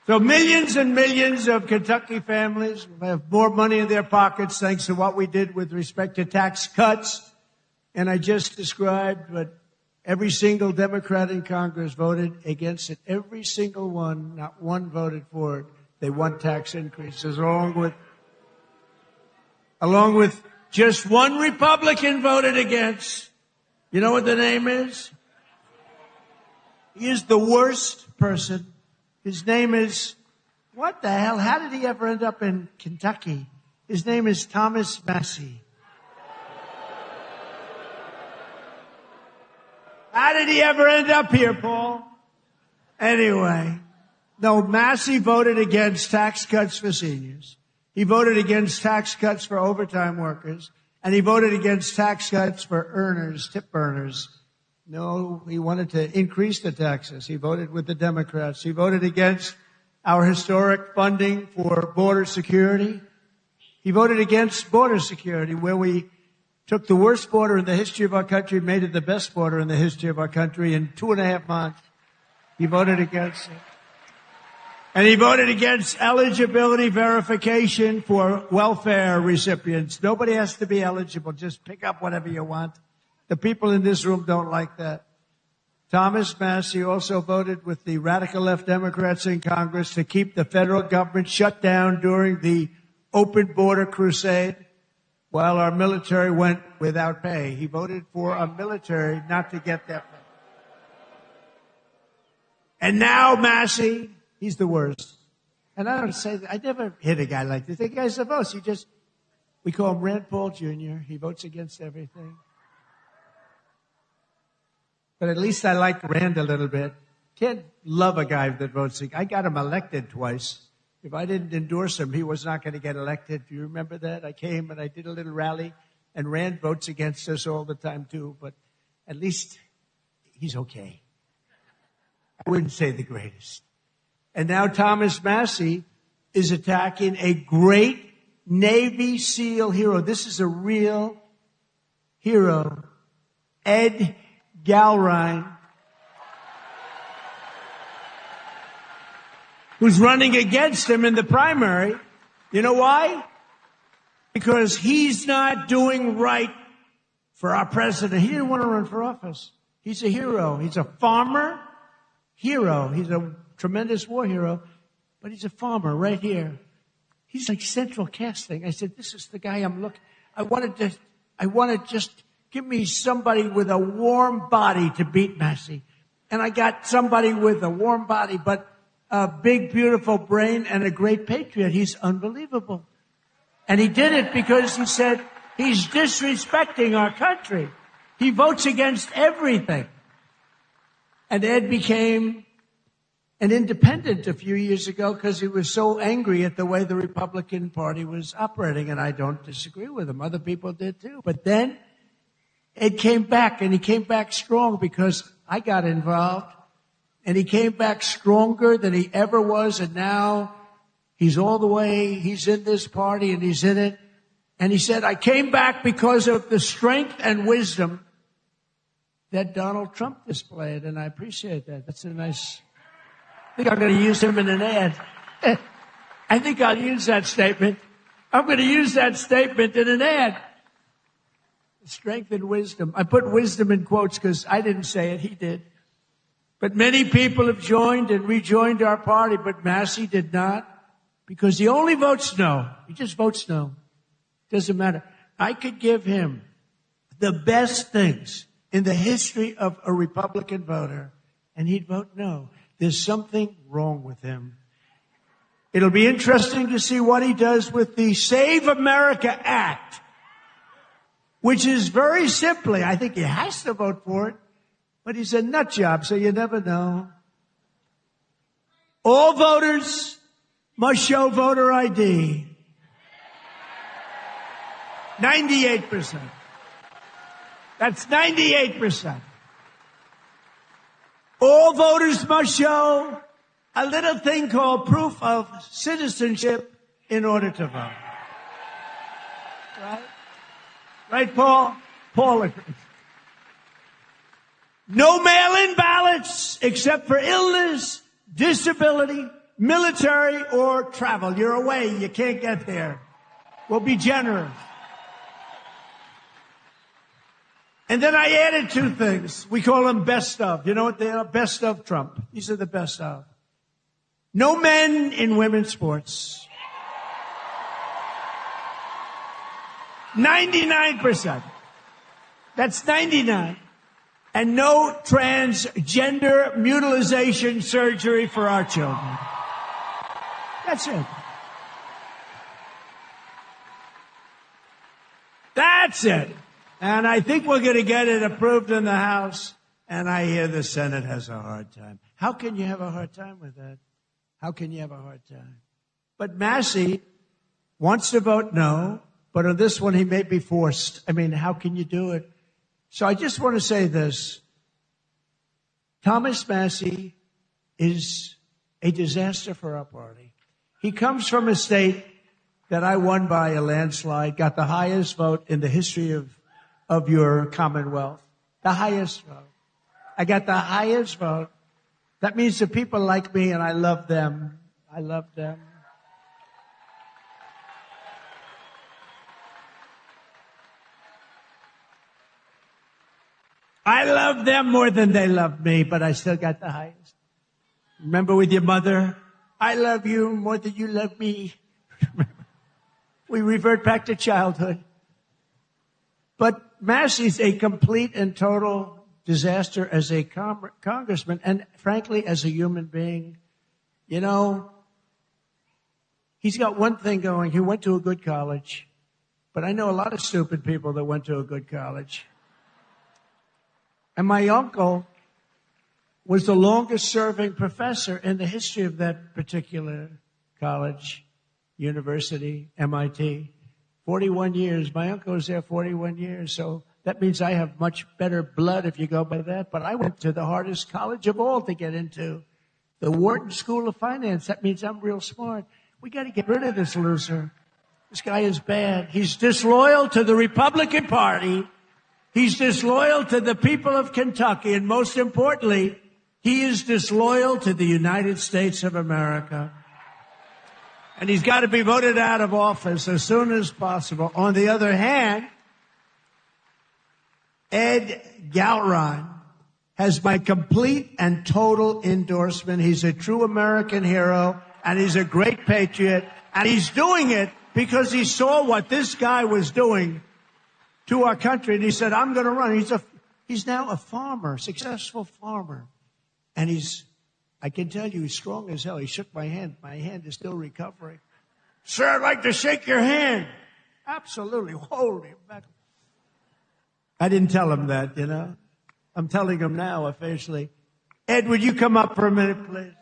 So millions and millions of Kentucky families will have more money in their pockets thanks to what we did with respect to tax cuts. And I just described, but every single Democrat in Congress voted against it. Every single one, not one voted for it. They want tax increases, along with just one Republican voted against. You know what the name is? He is the worst person. His name is, what the hell? How did he ever end up in Kentucky? His name is Thomas Massie. How did he ever end up here, Paul? Anyway, no, Massie voted against tax cuts for seniors. He voted against tax cuts for overtime workers. And he voted against tax cuts for earners, tip earners. No, he wanted to increase the taxes. He voted with the Democrats. He voted against our historic funding for border security. He voted against border security, where we took the worst border in the history of our country, made it the best border in the history of our country in 2.5 months. He voted against it. And he voted against eligibility verification for welfare recipients. Nobody has to be eligible. Just pick up whatever you want. The people in this room don't like that. Thomas Massie also voted with the radical left Democrats in Congress to keep the federal government shut down during the open border crusade while our military went without pay. He voted for our military not to get that pay. And now Massie, he's the worst. And I don't say that. I never hit a guy like this. The guy's the most. We call him Rand Paul Jr. He votes against everything. But at least I like Rand a little bit. Can't love a guy that votes. I got him elected twice. If I didn't endorse him, he was not going to get elected. Do you remember that? I came and I did a little rally, and Rand votes against us all the time too, but at least he's okay. I wouldn't say the greatest. And now Thomas Massie is attacking a great Navy SEAL hero. This is a real hero. Ed Galrine, who's running against him in the primary. You know why? Because he's not doing right for our president. He didn't want to run for office. He's a hero. He's a farmer hero. He's a tremendous war hero, but he's a farmer right here. He's like central casting. I said, this is the guy I'm looking. I want to just give me somebody with a warm body to beat Massie. And I got somebody with a warm body, but a big, beautiful brain and a great patriot. He's unbelievable. And he did it because he said he's disrespecting our country. He votes against everything. And Ed became an independent a few years ago because he was so angry at the way the Republican Party was operating. And I don't disagree with him. Other people did too. But then Ed came back, and he came back strong because I got involved. And he came back stronger than he ever was. And now he's all the way, he's in this party and he's in it. And he said, I came back because of the strength and wisdom that Donald Trump displayed. And I appreciate that. That's a nice, I think I'm going to use him in an ad. I think I'll use that statement. I'm going to use that statement in an ad. Strength and wisdom. I put wisdom in quotes because I didn't say it, he did. But many people have joined and rejoined our party, but Massie did not, because he only votes no. He just votes no. Doesn't matter. I could give him the best things in the history of a Republican voter, and he'd vote no. There's something wrong with him. It'll be interesting to see what he does with the Save America Act, which is very simply, I think he has to vote for it, but he's a nut job, so you never know. All voters must show voter ID. 98%. That's 98%. All voters must show a little thing called proof of citizenship in order to vote. Right? Right, Paul? Paul agrees. No mail-in ballots except for illness, disability, military, or travel. You're away. You can't get there. We'll be generous. And then I added two things. We call them best of. You know what they are? Best of Trump. These are the best of. No men in women's sports. 99%. That's 99. And no transgender mutilization surgery for our children. That's it. That's it. And I think we're going to get it approved in the House. And I hear the Senate has a hard time. How can you have a hard time with that? How can you have a hard time? But Massie wants to vote no, but on this one he may be forced. I mean, how can you do it? So I just want to say this. Thomas Massie is a disaster for our party. He comes from a state that I won by a landslide, got the highest vote in the history of your Commonwealth. The highest vote. I got the highest vote. That means the people like me, and I love them. I love them. I love them more than they love me, but I still got the highest. Remember with your mother, I love you more than you love me. We revert back to childhood. But Massie's a complete and total disaster as a congressman and, frankly, as a human being. You know, he's got one thing going. He went to a good college. But I know a lot of stupid people that went to a good college. And my uncle was the longest-serving professor in the history of that particular College, University, MIT. 41 years. My uncle was there 41 years, so that means I have much better blood if you go by that. But I went to the hardest college of all to get into, the Wharton School of Finance. That means I'm real smart. We got to get rid of this loser. This guy is bad. He's disloyal to the Republican Party. He's disloyal to the people of Kentucky. And most importantly, he is disloyal to the United States of America. And he's got to be voted out of office as soon as possible. On the other hand, 𝐷𝐸𝐤𝐿 has my complete and total endorsement. He's a true American hero, and he's a great patriot, and he's doing it because he saw what this guy was doing to our country, and he said, I'm going to run. He's now a farmer, successful farmer, and I can tell you, he's strong as hell. He shook my hand. My hand is still recovering. Sir, I'd like to shake your hand. Absolutely. Hold him back. I didn't tell him that, you know. I'm telling him now officially. Ed, would you come up for a minute, please?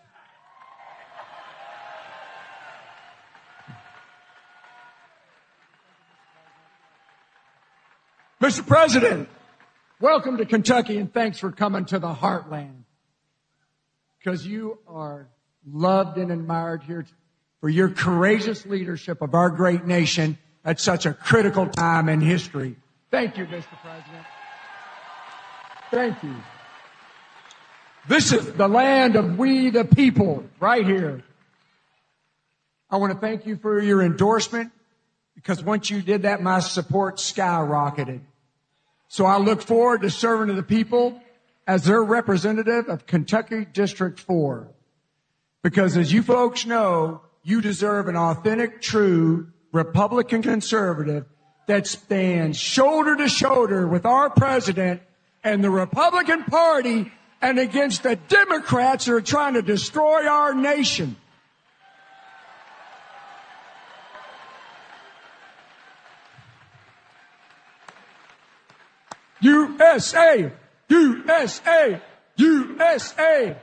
Mr. President, welcome to Kentucky and thanks for coming to the heartland. Because you are loved and admired here for your courageous leadership of our great nation at such a critical time in history. Thank you, Mr. President. Thank you. This is the land of we the people, right here. I want to thank you for your endorsement, because once you did that, my support skyrocketed. So I look forward to serving to the people as their representative of Kentucky District 4. Because as you folks know, you deserve an authentic, true Republican conservative that stands shoulder to shoulder with our president and the Republican Party and against the Democrats who are trying to destroy our nation. USA! USA! USA!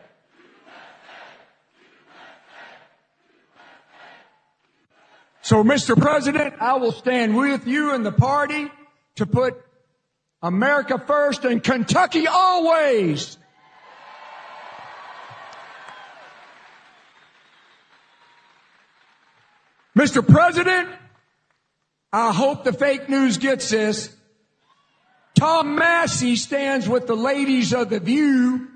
So, Mr. President, I will stand with you and the party to put America first and Kentucky always. Mr. President, I hope the fake news gets this. Tom Massey stands with the ladies of The View.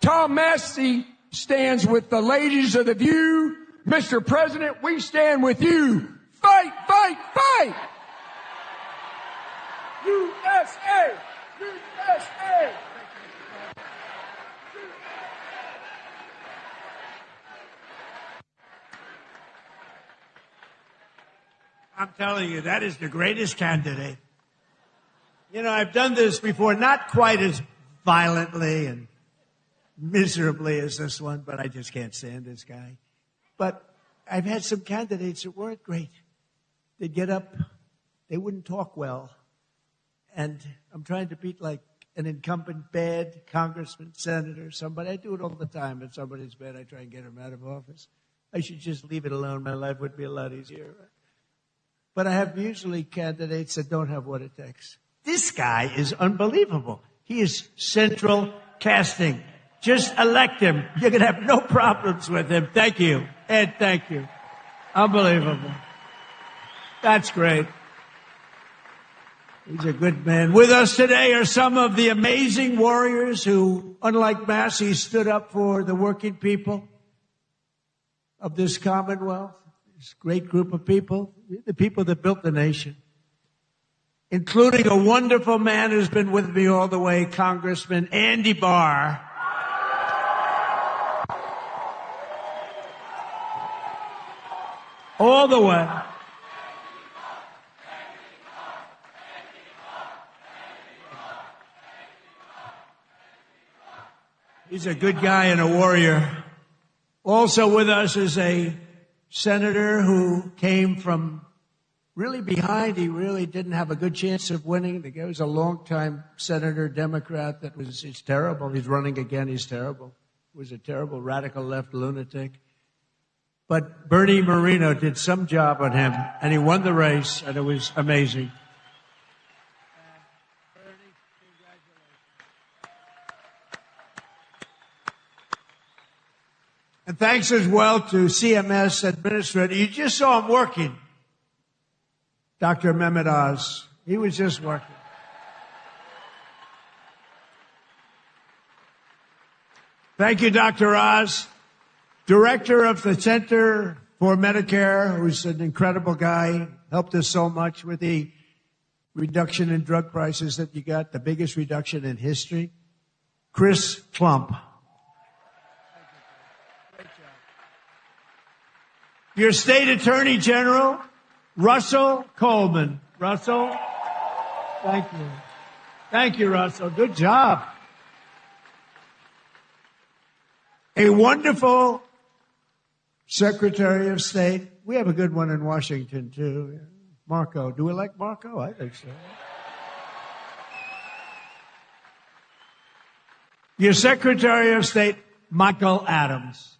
Tom Massey stands with the ladies of The View. Mr. President, we stand with you. Fight, fight, fight! USA! USA! I'm telling you, that is the greatest candidate. You know, I've done this before, not quite as violently and miserably as this one, but I just can't stand this guy. But I've had some candidates that weren't great. They'd get up, they wouldn't talk well. And I'm trying to beat like an incumbent bad congressman, senator, somebody. I do it all the time. If somebody's bad, I try and get him out of office. I should just leave it alone. My life would be a lot easier. But I have usually candidates that don't have what it takes. This guy is unbelievable. He is central casting. Just elect him. You're going to have no problems with him. Thank you. Ed, thank you. Unbelievable. That's great. He's a good man. With us today are some of the amazing warriors who, unlike Massey, stood up for the working people of this Commonwealth. This great group of people, the people that built the nation, including a wonderful man who's been with me all the way, Congressman Andy Barr. All the way. He's a good guy and a warrior. Also with us is a senator who came from really behind. He really didn't have a good chance of winning. The guy was a longtime senator, Democrat. It's terrible. He's running again. He's terrible. He was a terrible radical left lunatic. but Bernie Moreno did some job on him, and he won the race, and it was amazing. And thanks as well to CMS administrator. You just saw him working. Dr. Mehmet Oz. He was just working. Thank you, Dr. Oz. Director of the Center for Medicare, who's an incredible guy, helped us so much with the reduction in drug prices that you got, the biggest reduction in history. Chris Plump. Your state attorney general, Russell Coleman. Russell, thank you. Thank you, Russell. Good job. A wonderful Secretary of State. We have a good one in Washington, too. Marco. Do we like Marco? I think so. Your Secretary of State, Michael Adams.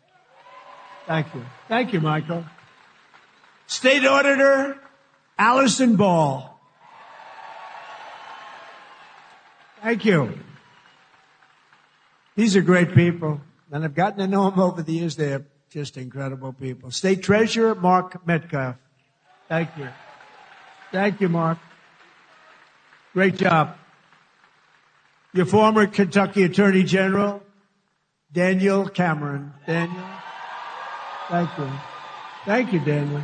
Thank you. Thank you, Michael. State Auditor, Allison Ball. Thank you. These are great people, and I've gotten to know them over the years. They're just incredible people. State Treasurer, Mark Metcalf. Thank you. Thank you, Mark. Great job. Your former Kentucky Attorney General, Daniel Cameron. Daniel. Thank you. Thank you, Daniel.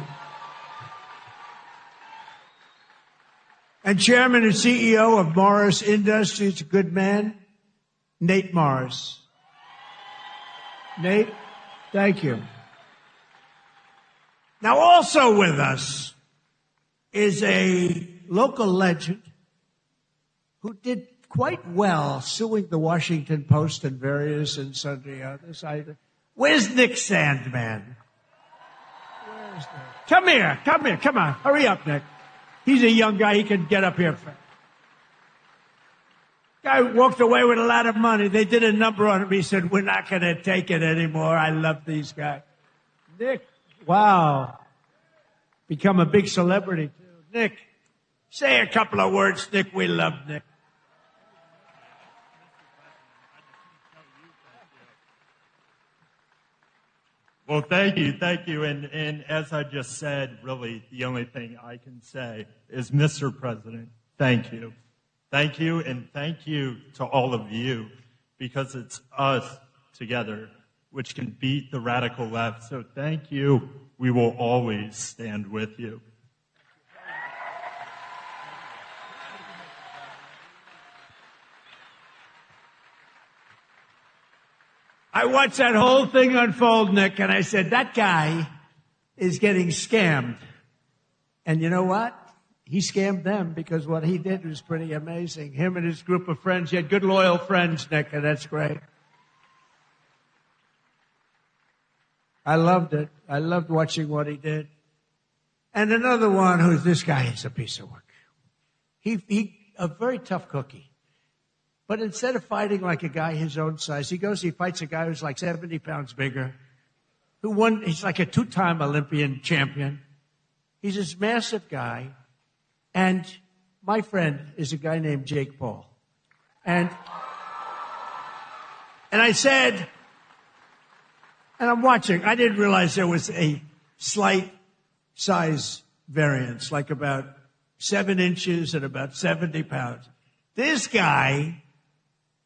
And Chairman and CEO of Morris Industries, a good man, Nate Morris. Nate, thank you. Now also with us is a local legend who did quite well suing the Washington Post and various and sundry others. Where's Nick Sandman? Where's Nick? Come here, come on. Hurry up, Nick. He's a young guy. He can get up here. Guy walked away with a lot of money. They did a number on him. He said, we're not going to take it anymore. I love these guys. Nick, wow. Become a big celebrity, too. Nick, say a couple of words, Nick. We love Nick. Well, thank you. And as I just said, really, the only thing I can say is, Mr. President, thank you. Thank you, and thank you to all of you, because it's us together which can beat the radical left. So thank you. We will always stand with you. I watched that whole thing unfold, Nick, and I said, that guy is getting scammed. And you know what? He scammed them, because what he did was pretty amazing. Him and his group of friends. He had good, loyal friends, Nick, and that's great. I loved it. I loved watching what he did. And another one who's, this guy is a piece of work. He a very tough cookie. But instead of fighting like a guy his own size, he fights a guy who's like 70 pounds bigger, who won, he's like a 2-time Olympian champion. He's this massive guy. And my friend is a guy named Jake Paul. And I said, and I'm watching, I didn't realize there was a slight size variance, like about 7 inches and about 70 pounds. This guy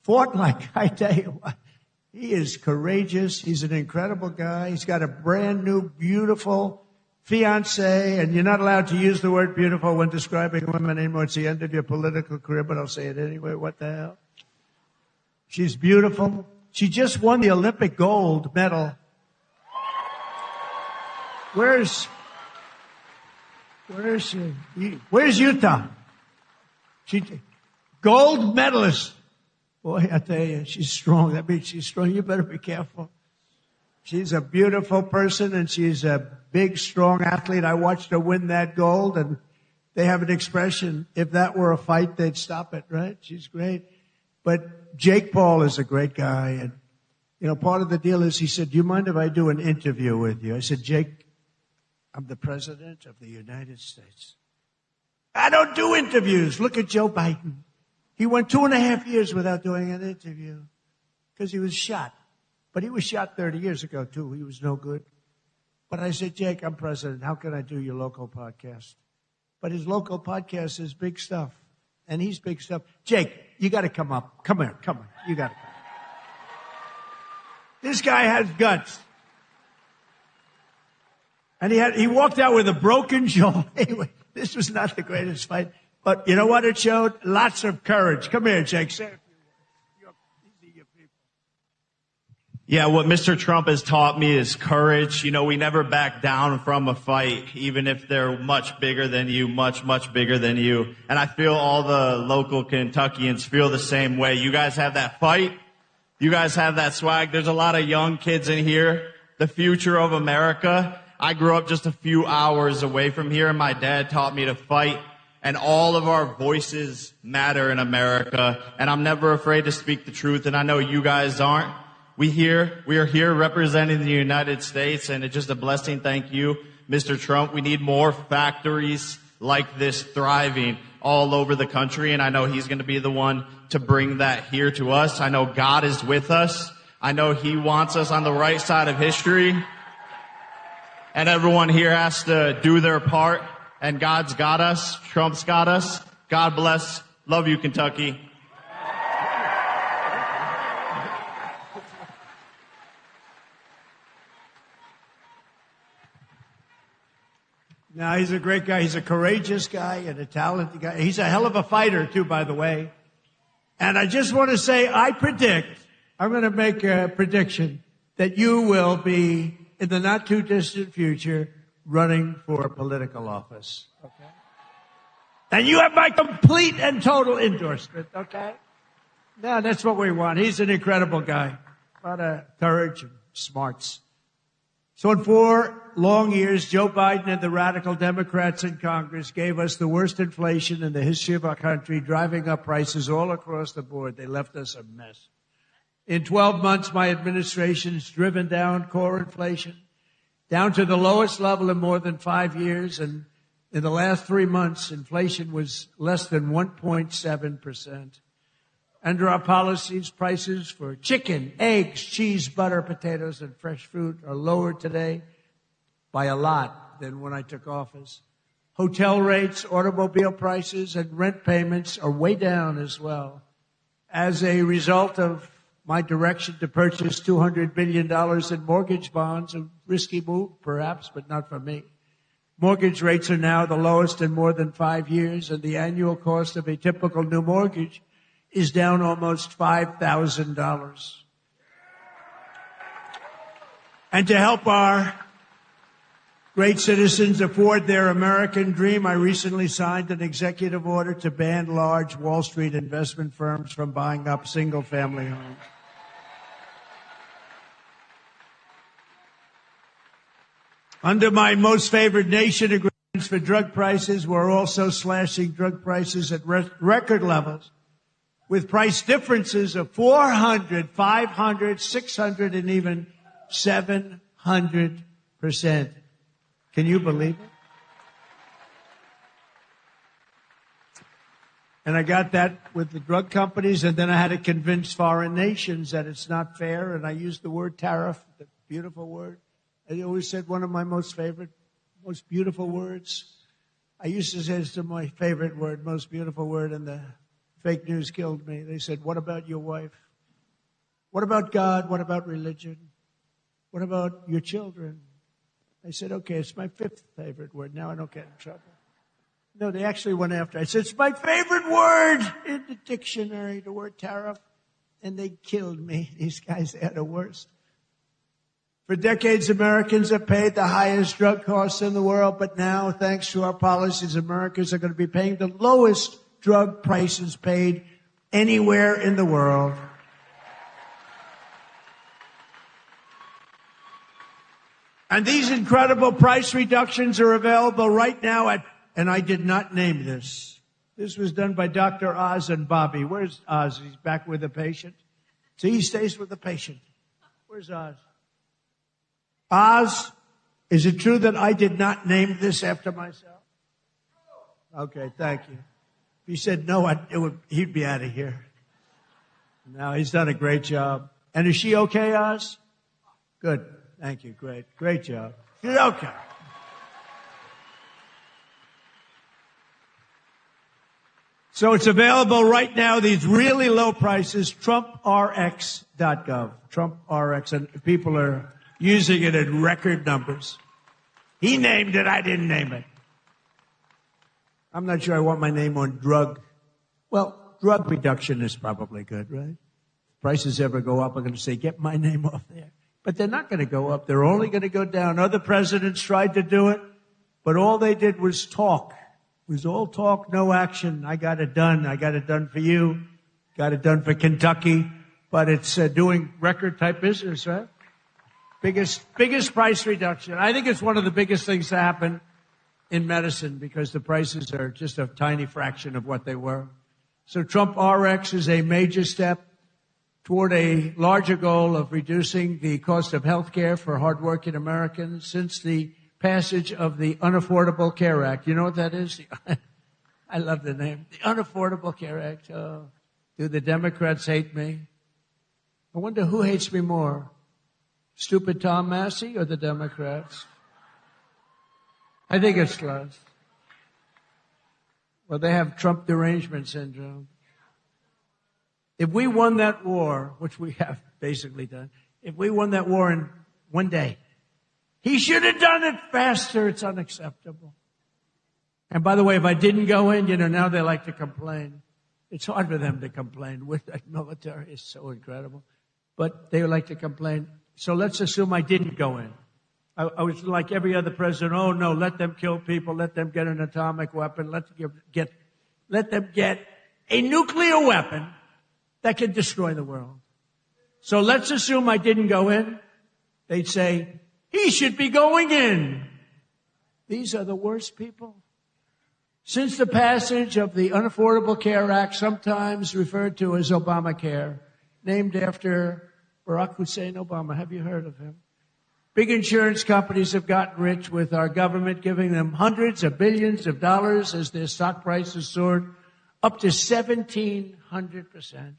fought like, I tell you what, he is courageous. He's an incredible guy. He's got a brand new, beautiful fiancée, and you're not allowed to use the word beautiful when describing women anymore. It's the end of your political career, but I'll say it anyway. What the hell? She's beautiful. She just won the Olympic gold medal. Where's she? Where's Utah? Gold medalist. Boy, I tell you, she's strong. That means she's strong. You better be careful. She's a beautiful person, and she's a big, strong athlete. I watched her win that gold, and they have an expression, if that were a fight, they'd stop it, right? She's great. But Jake Paul is a great guy, and You know, part of the deal is he said, do you mind if I do an interview with you? I said, Jake, I'm the President of the United States. I don't do interviews. Look at Joe Biden. He went 2.5 years without doing an interview because he was shot. But he was shot 30 years ago, too. He was no good. But I said, Jake, I'm president. How can I do your local podcast? But his local podcast is big stuff. And he's big stuff. Jake, you got to come up. Come here. You got to come. This guy has guts. And he walked out with a broken jaw. Anyway, this was not the greatest fight. But you know what it showed? Lots of courage. Come here, Jake. Say a few words. These are your people. Yeah, what Mr. Trump has taught me is courage. You know, we never back down from a fight, even if they're much bigger than you, much, much bigger than you. And I feel all the local Kentuckians feel the same way. You guys have that fight. You guys have that swag. There's a lot of young kids in here. The future of America. I grew up just a few hours away from here, and my dad taught me to fight. And all of our voices matter in America. And I'm never afraid to speak the truth, and I know you guys aren't. We are here representing the United States, and it's just a blessing. Thank you, Mr. Trump. We need more factories like this thriving all over the country, and I know he's going to be the one to bring that here to us. I know God is with us. I know he wants us on the right side of history. And everyone here has to do their part. And God's got us. Trump's got us. God bless. Love you, Kentucky. Now, he's a great guy. He's a courageous guy and a talented guy. He's a hell of a fighter, too, by the way. And I just want to say, I'm going to make a prediction that you will be, in the not-too-distant future, running for political office. Okay? And you have my complete and total endorsement, okay? No, that's what we want. He's an incredible guy. A lot of courage and smarts. So in 4 long years, Joe Biden and the radical Democrats in Congress gave us the worst inflation in the history of our country, driving up prices all across the board. They left us a mess. In 12 months, my administration has driven down core inflation down to the lowest level in more than 5 years. And in the last 3 months, inflation was less than 1.7%. Under our policies, prices for chicken, eggs, cheese, butter, potatoes, and fresh fruit are lower today by a lot than when I took office. Hotel rates, automobile prices, and rent payments are way down as well. As a result of my direction to purchase $200 billion in mortgage bonds, a risky move, perhaps, but not for me. Mortgage rates are now the lowest in more than 5 years, and the annual cost of a typical new mortgage is down almost $5,000. And to help our great citizens afford their American dream, I recently signed an executive order to ban large Wall Street investment firms from buying up single-family homes. Under my most favored nation agreements for drug prices, we're also slashing drug prices at record levels, with price differences of 400, 500, 600, and even 700%. Can you believe it? And I got that with the drug companies, and then I had to convince foreign nations that it's not fair, and I used the word tariff, the beautiful word. I always said one of my most favorite, most beautiful words. I used to say it's my favorite word, most beautiful word, and the fake news killed me. They said, what about your wife? What about God? What about religion? What about your children? I said, okay, it's my 5th favorite word. Now I don't get in trouble. No, they actually went after. I said, it's my favorite word in the dictionary, the word tariff. And they killed me. These guys, they're the worst. For decades, Americans have paid the highest drug costs in the world. But now, thanks to our policies, Americans are going to be paying the lowest drug prices paid anywhere in the world. And these incredible price reductions are available right now at, and I did not name this. This was done by Dr. Oz and Bobby. Where's Oz? He's back with the patient. See, he stays with the patient. Where's Oz? Oz, is it true that I did not name this after myself? Okay, thank you. If he said no, he'd be out of here. No, he's done a great job. And is she okay, Oz? Good. Thank you. Great. Great job. She's okay. So it's available right now, these really low prices, TrumpRx.gov. TrumpRx, and people are using it in record numbers. He named it, I didn't name it. I'm not sure I want my name on drug. Well, drug reduction is probably good, right? If prices ever go up, I'm going to say, get my name off there. But they're not going to go up. They're only going to go down. Other presidents tried to do it, but all they did was talk. It was all talk, no action. I got it done. I got it done for you. Got it done for Kentucky. But it's doing record-type business, right? Biggest price reduction. I think it's one of the biggest things to happen in medicine because the prices are just a tiny fraction of what they were. So Trump RX is a major step toward a larger goal of reducing the cost of health care for hardworking Americans since the passage of the Unaffordable Care Act. You know what that is? I love the name. The Unaffordable Care Act. Oh, do the Democrats hate me? I wonder who hates me more, stupid Tom Massey or the Democrats? I think it's close. Well, they have Trump derangement syndrome. If we won that war, which we have basically done, if we won that war in one day, he should have done it faster. It's unacceptable. And by the way, if I didn't go in, now they like to complain. It's hard for them to complain with that military. It's so incredible. But they like to complain. So let's assume I didn't go in. I was like every other president. Oh, no, let them kill people. Let them get an atomic weapon. Let them get a nuclear weapon that can destroy the world. So let's assume I didn't go in. They'd say, he should be going in. These are the worst people. Since the passage of the Unaffordable Care Act, sometimes referred to as Obamacare, named after Barack Hussein Obama. Have you heard of him? Big insurance companies have gotten rich with our government giving them hundreds of billions of dollars as their stock prices soared up to 1,700%.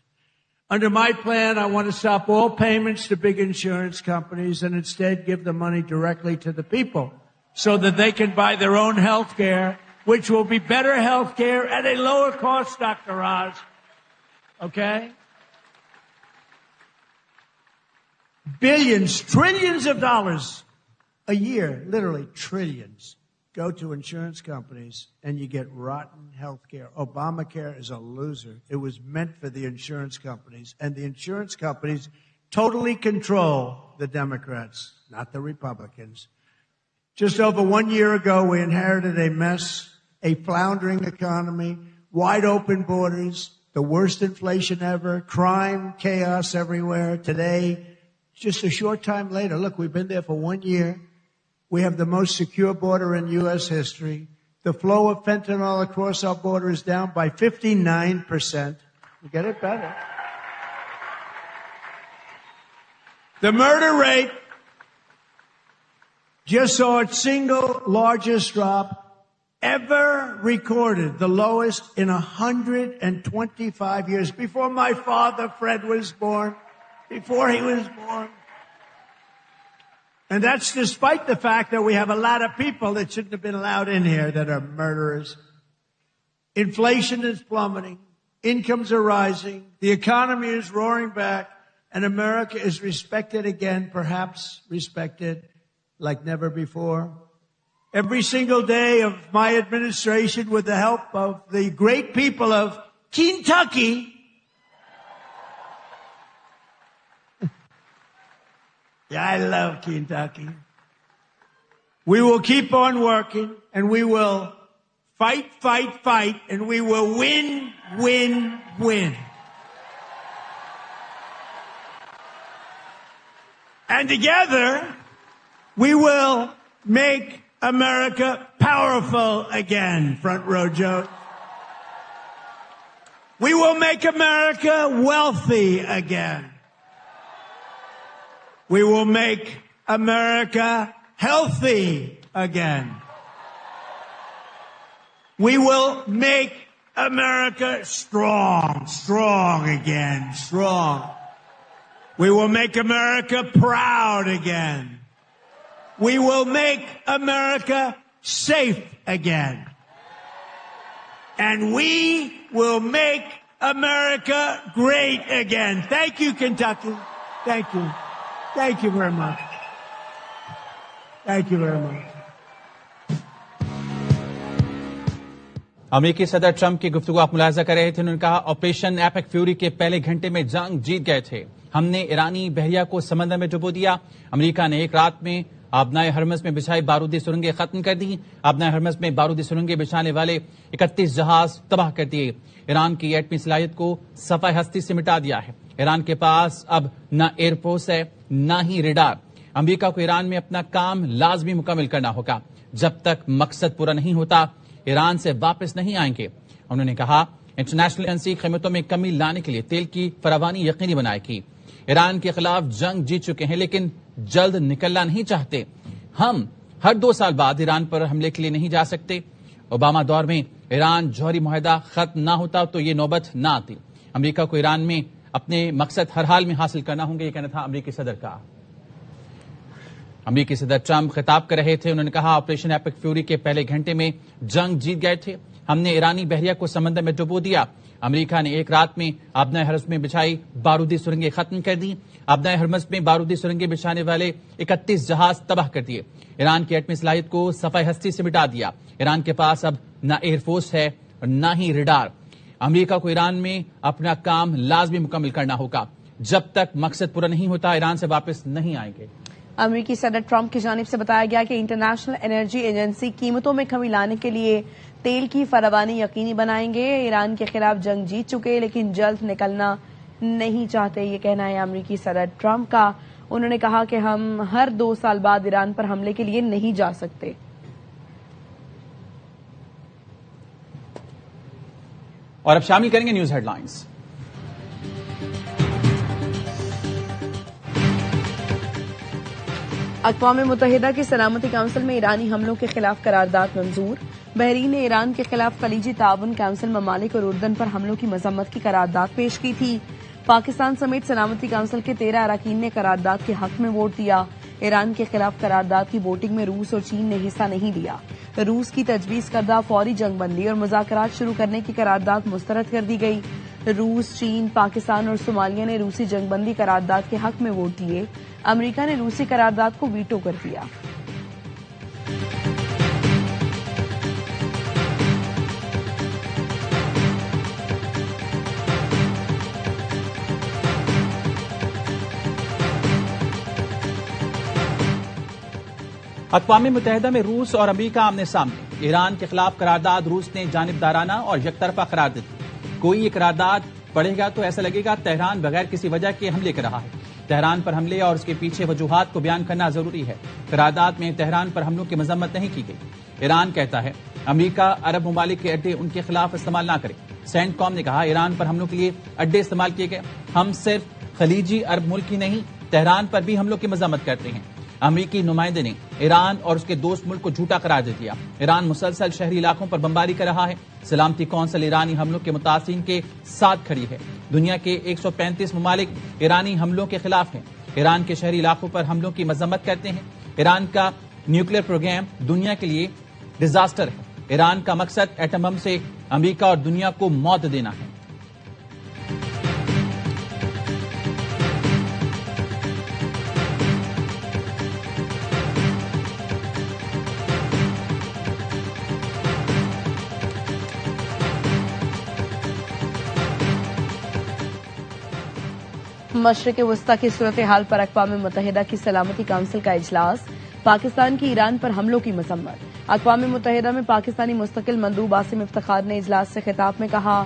Under my plan, I want to stop all payments to big insurance companies and instead give the money directly to the people so that they can buy their own health care, which will be better health care at a lower cost, Dr. Oz. Okay? Billions, trillions of dollars a year, literally trillions, go to insurance companies and you get rotten health care. Obamacare is a loser. It was meant for the insurance companies, and the insurance companies totally control the Democrats, not the Republicans. Just over 1 year ago, we inherited a mess, a floundering economy, wide open borders, the worst inflation ever, crime, chaos everywhere. Today, just a short time later, look, we've been there for 1 year. We have the most secure border in U.S. history. The flow of fentanyl across our border is down by 59%. We get it better. The murder rate just saw its single largest drop ever recorded, the lowest in 125 years. Before my father, Fred, was born, before he was born. And that's despite the fact that we have a lot of people that shouldn't have been allowed in here that are murderers. Inflation is plummeting. Incomes are rising. The economy is roaring back. And America is respected again, perhaps respected like never before. Every single day of my administration, with the help of the great people of Kentucky, yeah, I love Kentucky. We will keep on working, and we will fight, and we will win, win, win. And together, we will make America powerful again, front row Joe. We will make America wealthy again. We will make America healthy again. We will make America strong again, strong. We will make America proud again. We will make America safe again. And we will make America great again. Thank you, Kentucky. Thank you. Thank you very much. Thank you very much. अमेरिकी सदर Trump की गुफ्तगू आप मुलाहिजा कर रहे थे। उन्होंने कहा ऑपरेशन एपिक फ्यूरी के पहले घंटे में जंग जीत गए थे। हमने ईरानी बहरिया को समंदर में डुबो दिया। अमेरिका ने एक रात में आबनाए हरमस में बिछाई बारूदी सुरंगें खत्म कर दी। आबनाए हरमस में बारूदी सुरंगें बिछाने वाले 31 जहाज तबाह कर दिए। ईरान की एटमी सलाहियत को सफाई हस्ती से मिटा दिया है। ईरान के पास अब न एयरफोर्स है न ही रेडार। अमेरिका को ईरान में अपना काम लाजमी मुकम्मल करना होगा। जब तक मकसद पूरा नहीं होता ईरान से वापस नहीं आएंगे। उन्होंने कहा इंटरनेशनल एजेंसी कीमतों में कमी लाने के लिए तेल की फरावानी यकीनी बनाएगी। ईरान के खिलाफ जंग जीत चुके हैं लेकिन जल्द निकलना नहीं चाहते। हम हर 2 साल बाद ईरान पर हमले के लिए नहीं जा सकते। ओबामा दौर में ईरान जौहरी मुआहदा खत्म ना होता तो ये नौबत ना आती। अमेरिका को ईरान में अपने मकसद हर हाल में हासिल करना होंगे, ये कहना था अमेरिकी सदर का। अमेरिकी सदर ट्रंप खिताब कर रहे थे। उन्होंने कहा ऑपरेशन एपिक फ्यूरी के पहले घंटे में जंग जीत गए थे। हमने ईरानी बहरिया को समंदर में डुबो दिया। अमेरिका ने एक रात में आबनाए हरमस में बिछाई बारूदी सुरंगें खत्म कर दी। आबनाए हरमस में बारूदी सुरंगें बिछाने वाले 31 जहाज तबाह कर दिए। ईरान की एटमी सलाहियत को सफाई हस्ती से मिटा दिया। ईरान के पास अब न एयरफोर्स है और न ही रेडार। अमेरिका को ईरान में अपना काम लाजमी मुकम्मल करना होगा। जब तक मकसद पूरा नहीं होता ईरान से वापस नहीं आएंगे। अमेरिकी सदर ट्रंप की जानिब से बताया गया कि इंटरनेशनल एनर्जी एजेंसी कीमतों में कमी लाने के लिए तेल की फरावानी यकीनी बनाएंगे। ईरान के खिलाफ जंग जीत चुके लेकिन जल्द निकलना नहीं चाहते, ये कहना है अमेरिकी सदर ट्रंप का। उन्होंने कहा कि हम हर 2 साल बाद ईरान पर हमले के लिए नहीं जा सकते। और अब शामिल करेंगे न्यूज हेडलाइंस। अक़वाम मुत्तहिदा की सलामती काउंसिल में ईरानी हमलों के खिलाफ करारदाद मंजूर। बहरीन ने ईरान के खिलाफ खलीजी ताउन काउंसिल ममालिक और उर्दन पर हमलों की मजम्मत की करारदाद पेश की थी। पाकिस्तान समेत सलामती काउंसिल के 13 अरकान ने करारदाद के हक में वोट दिया। ईरान के खिलाफ करारदाद की वोटिंग में रूस और चीन ने हिस्सा नहीं लिया। रूस की तजवीज करदा फौरी जंगबंदी और मुज़ाकरात शुरू करने की करारदाद मुस्तरद कर दी गई। रूस, चीन, पाकिस्तान और सोमालिया ने रूसी जंगबंदी करारदाद के हक में वोट दिए। अमेरिका ने रूसी करारदाद को वीटो कर दिया। अक़वाम मुत्तहिदा में रूस और अमेरिका आमने सामने। ईरान के खिलाफ करारदाद रूस ने जानिबदाराना और यकतरफा करार दी थी। कोई ये करारदाद पढ़ेगा तो ऐसा लगेगा तेहरान बगैर किसी वजह के हमले कर रहा है। तेहरान पर हमले और उसके पीछे वजूहात को बयान करना जरूरी है। करारदाद में तेहरान पर हमलों की मजम्मत नहीं की गई। ईरान कहता है अमेरिका अरब ममालिक के अड्डे उनके खिलाफ इस्तेमाल ना करे। सेंटकॉम ने कहा ईरान पर हमलों के लिए अड्डे इस्तेमाल किए गए। हम सिर्फ खलीजी अरब मुल्क ही नहीं तेहरान पर भी हमलों की मजम्मत करते हैं। अमेरिकी नुमाइंदे ने ईरान और उसके दोस्त मुल्क को झूठा करार दे दिया। ईरान मुसलसल शहरी इलाकों पर बमबारी कर रहा है। सलामती कौंसिल ईरानी हमलों के मुतासिरीन के साथ खड़ी है। दुनिया के 135 ममालिक ईरानी हमलों के खिलाफ हैं। ईरान के शहरी इलाकों पर हमलों की मजम्मत करते हैं। ईरान का न्यूक्लियर प्रोग्राम दुनिया के लिए डिजास्टर है। ईरान का मकसद एटम बम से अमेरिका और दुनिया को मौत देना है। मशरिक़ वस्ता की सूरत हाल पर अक़वाम मुत्तहिदा की सलामती काउंसिल का इजलास। पाकिस्तान की ईरान पर हमलों की मजम्मत। अक़वाम मुत्तहिदा में पाकिस्तानी मुस्तकिल मंदूब आसिम इफ्तिखार ने इजलास से खिताब में कहा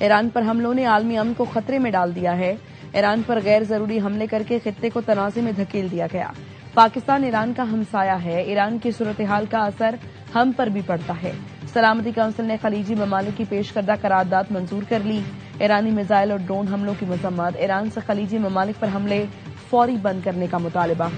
ईरान पर हमलों ने आलमी अमन को खतरे में डाल दिया है। ईरान पर गैर जरूरी हमले करके खित्ते को तनाज़े में धकेल दिया गया। पाकिस्तान ईरान का हमसाया है। ईरान की सूरत हाल का असर हम पर भी पड़ता है। सलामती काउंसिल ने खलीजी ममालिक की पेश करदा करारदाद मंजूर कर ली। ईरानी मिसाइल और ड्रोन हमलों की मजम्मत। ईरान से खलीजी ममालिक पर हमले فوری بند کرنے کا مطالبہ۔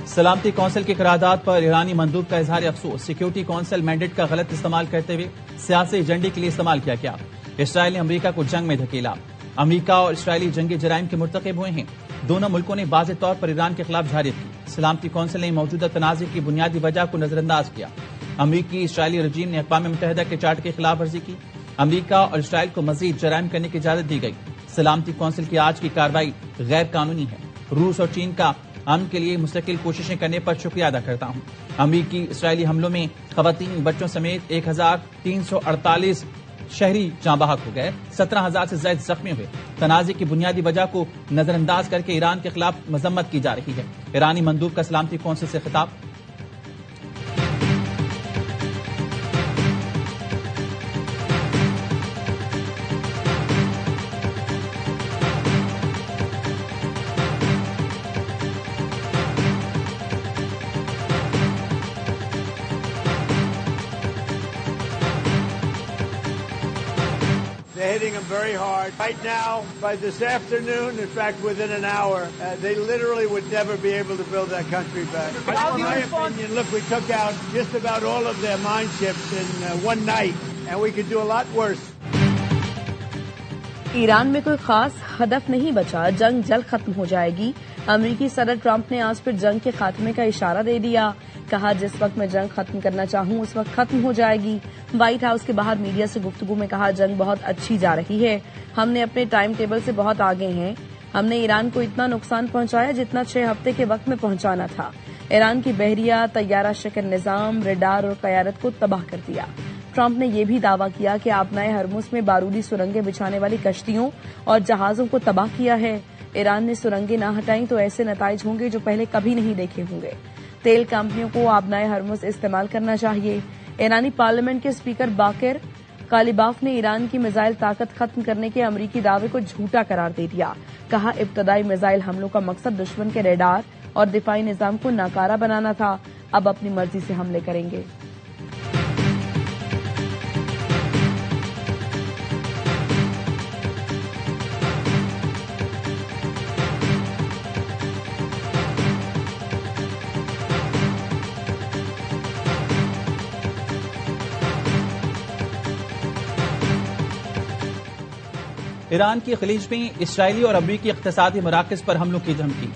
سلامتی کونسل کی قرارداد پر ایرانی مندوب کا اظہار افسوس، سیکیورٹی کونسل مینڈیٹ کا غلط استعمال کرتے ہوئے سیاسی ایجنڈے کے لیے استعمال کیا گیا۔ اسرائیل نے امریکہ کو جنگ میں دھکیلا۔ امریکہ اور اسرائیلی جنگی جرائم کے مرتکب ہوئے ہیں۔ دونوں ملکوں نے واضح طور پر ایران کے خلاف جارحیت کی۔ سلامتی کونسل نے موجودہ تنازع کی بنیادی وجہ کو نظر انداز کیا۔ امریکی اسرائیلی رجیم نے اقوام متحدہ کے چارٹر کی خلاف ورزی کی۔ امریکہ اور اسرائیل کو مزید جرائم کرنے کی اجازت دی گئی۔ سلامتی کونسل کی آج کی کارروائی غیر قانونی ہے۔ روس اور چین کا امن کے لیے مستقل کوششیں کرنے پر شکریہ ادا کرتا ہوں۔ امریکی اسرائیلی حملوں میں خواتین، بچوں سمیت 1348 شہری جاں بحق ہو گئے، 17,000 سے زائد زخمی ہوئے۔ تنازع کی بنیادی وجہ کو نظر انداز کر کے ایران کے خلاف مذمت کی جا رہی ہے۔ ایرانی مندوب کا سلامتی کونسل سے خطاب۔ They're hitting them very hard. Right now, by this afternoon, in fact, within an hour, they literally would never be able to build that country back. In my opinion, look, we took out just about all of their mine ships in one night, and we could do a lot worse. Iran میں کوئی خاص ہدف نہیں بچا، جنگ جلد ختم ہو جائے گی۔ امریکی صدر ٹرمپ نے آج پھر جنگ کے خاتمے کا اشارہ دے دیا، کہا جس وقت میں جنگ ختم کرنا چاہوں اس وقت ختم ہو جائے گی۔ وائٹ ہاؤس کے باہر میڈیا سے گفتگو میں کہا جنگ بہت اچھی جا رہی ہے، ہم نے اپنے ٹائم ٹیبل سے بہت آگے ہیں، ہم نے ایران کو اتنا نقصان پہنچایا جتنا 6 ہفتے کے وقت میں پہنچانا تھا۔ ایران کی بحریہ، طیارہ شکن نظام، ریڈار اور قیادت کو تباہ کر دیا۔ ٹرمپ نے یہ بھی دعویٰ کیا کہ آبنائے ہرمز میں بارودی سرنگیں بچھانے والی کشتیوں اور جہازوں کو تباہ کیا ہے۔ ایران نے سرنگیں نہ ہٹائیں تو ایسے نتائج ہوں گے جو پہلے کبھی نہیں دیکھے ہوں گے۔ تیل کمپنیوں کو آبنائے ہرمز استعمال کرنا چاہیے۔ ایرانی پارلیمنٹ کے اسپیکر باقر کالیباف نے ایران کی میزائل طاقت ختم کرنے کے امریکی دعوے کو جھوٹا قرار دے دیا، کہا ابتدائی میزائل حملوں کا مقصد دشمن کے ریڈار اور دفاعی نظام کو ناکارہ بنانا تھا، اب اپنی مرضی سے حملے کریں گے۔ ایران کی خلیج میں اسرائیلی اور امریکی اقتصادی مراکز پر حملوں کی دھمکی۔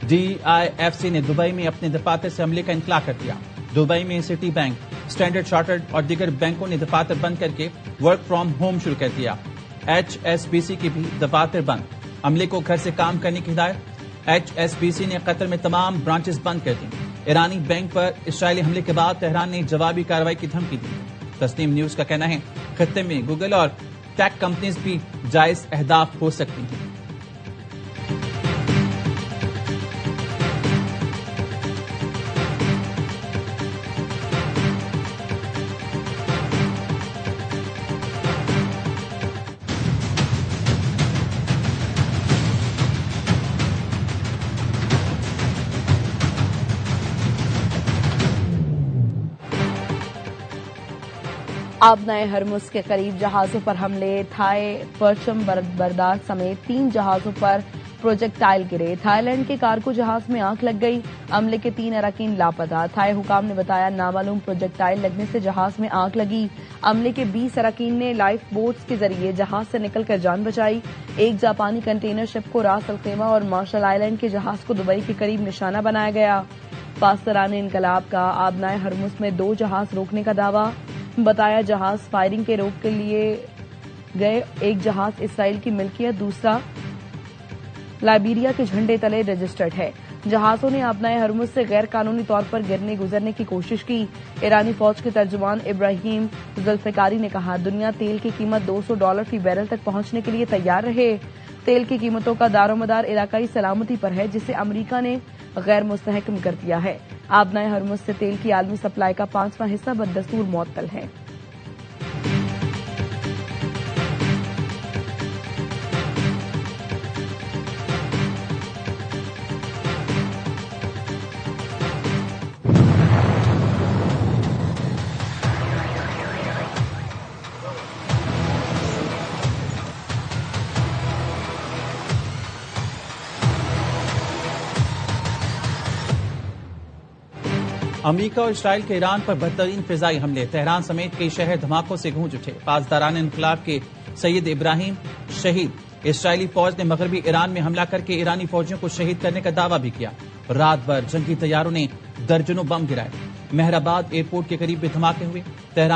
DIFC نے دبئی میں اپنے دفاتر سے حملے کا انخلا کر دیا۔ دبئی میں سٹی بینک، اسٹینڈرڈ چارٹرڈ اور دیگر بینکوں نے دفاتر بند کر کے ورک فرام ہوم شروع کر دیا۔ HSBC کے بھی دفاتر بند، عملے کو گھر سے کام کرنے کی ہدایت۔ HSBC نے قطر میں تمام برانچز بند کر دیں۔ ایرانی بینک پر اسرائیلی حملے کے بعد تہران نے جوابی کارروائی کی دھمکی دی۔ تسنیم نیوز کا کہنا ہے خطے میں گوگل اور ٹیک کمپنیز بھی جائز اہداف ہو سکتی ہیں۔ آبنائے ہرمز کے قریب جہازوں پر حملے، تھائی پرچم بردار سمیت 3 جہازوں پر پروجیکٹائل گرے۔ تھائی لینڈ کے کارگو جہاز میں آگ لگ گئی، عملے کے 3 اراکین لاپتہ۔ تھائی حکام نے بتایا نامعلوم پروجیکٹائل لگنے سے جہاز میں آگ لگی۔ عملے کے 20 اراکین نے لائف بوٹس کے ذریعے جہاز سے نکل کر جان بچائی۔ ایک جاپانی کنٹینر شپ کو راس الخیمہ اور مارشل آئی لینڈ کے جہاز کو دبئی کے قریب نشانہ بنایا گیا۔ پاسداران انقلاب کا آبنائے ہرمز میں 2 جہاز روکنے کا دعویٰ، بتایا جہاز فائرنگ کے روک کے لیے گئے، ایک جہاز اسرائیل کی ملکیت، دوسرا لائبیریا کے جھنڈے تلے رجسٹرڈ ہے۔ جہازوں نے آبنائے ہرمز سے غیر قانونی طور پر گزرنے کی کوشش کی۔ ایرانی فوج کے ترجمان ابراہیم ذوالفقاری نے کہا دنیا تیل کی قیمت $200 فی بیرل تک پہنچنے کے لیے تیار رہے۔ تیل کی قیمتوں کا دار و مدار علاقائی سلامتی پر ہے جسے امریکہ نے غیر مستحکم کر دیا ہے۔ آبنائے ہرمز سے تیل کی عالمی سپلائی کا 5واں حصہ بدستور معطل ہے۔ امریکہ اور اسرائیل کے ایران پر بدترین فضائی حملے، تہران سمیت کئی شہر دھماکوں سے گونج اٹھے۔ پاسداران انقلاب کے سید ابراہیم شہید۔ اسرائیلی فوج نے مغربی ایران میں حملہ کر کے ایرانی فوجیوں کو شہید کرنے کا دعویٰ بھی کیا۔ رات بھر جنگی طیاروں نے درجنوں بم گرائے۔ مہر آباد ایئرپورٹ کے قریب بھی دھماکے ہوئے۔ تہران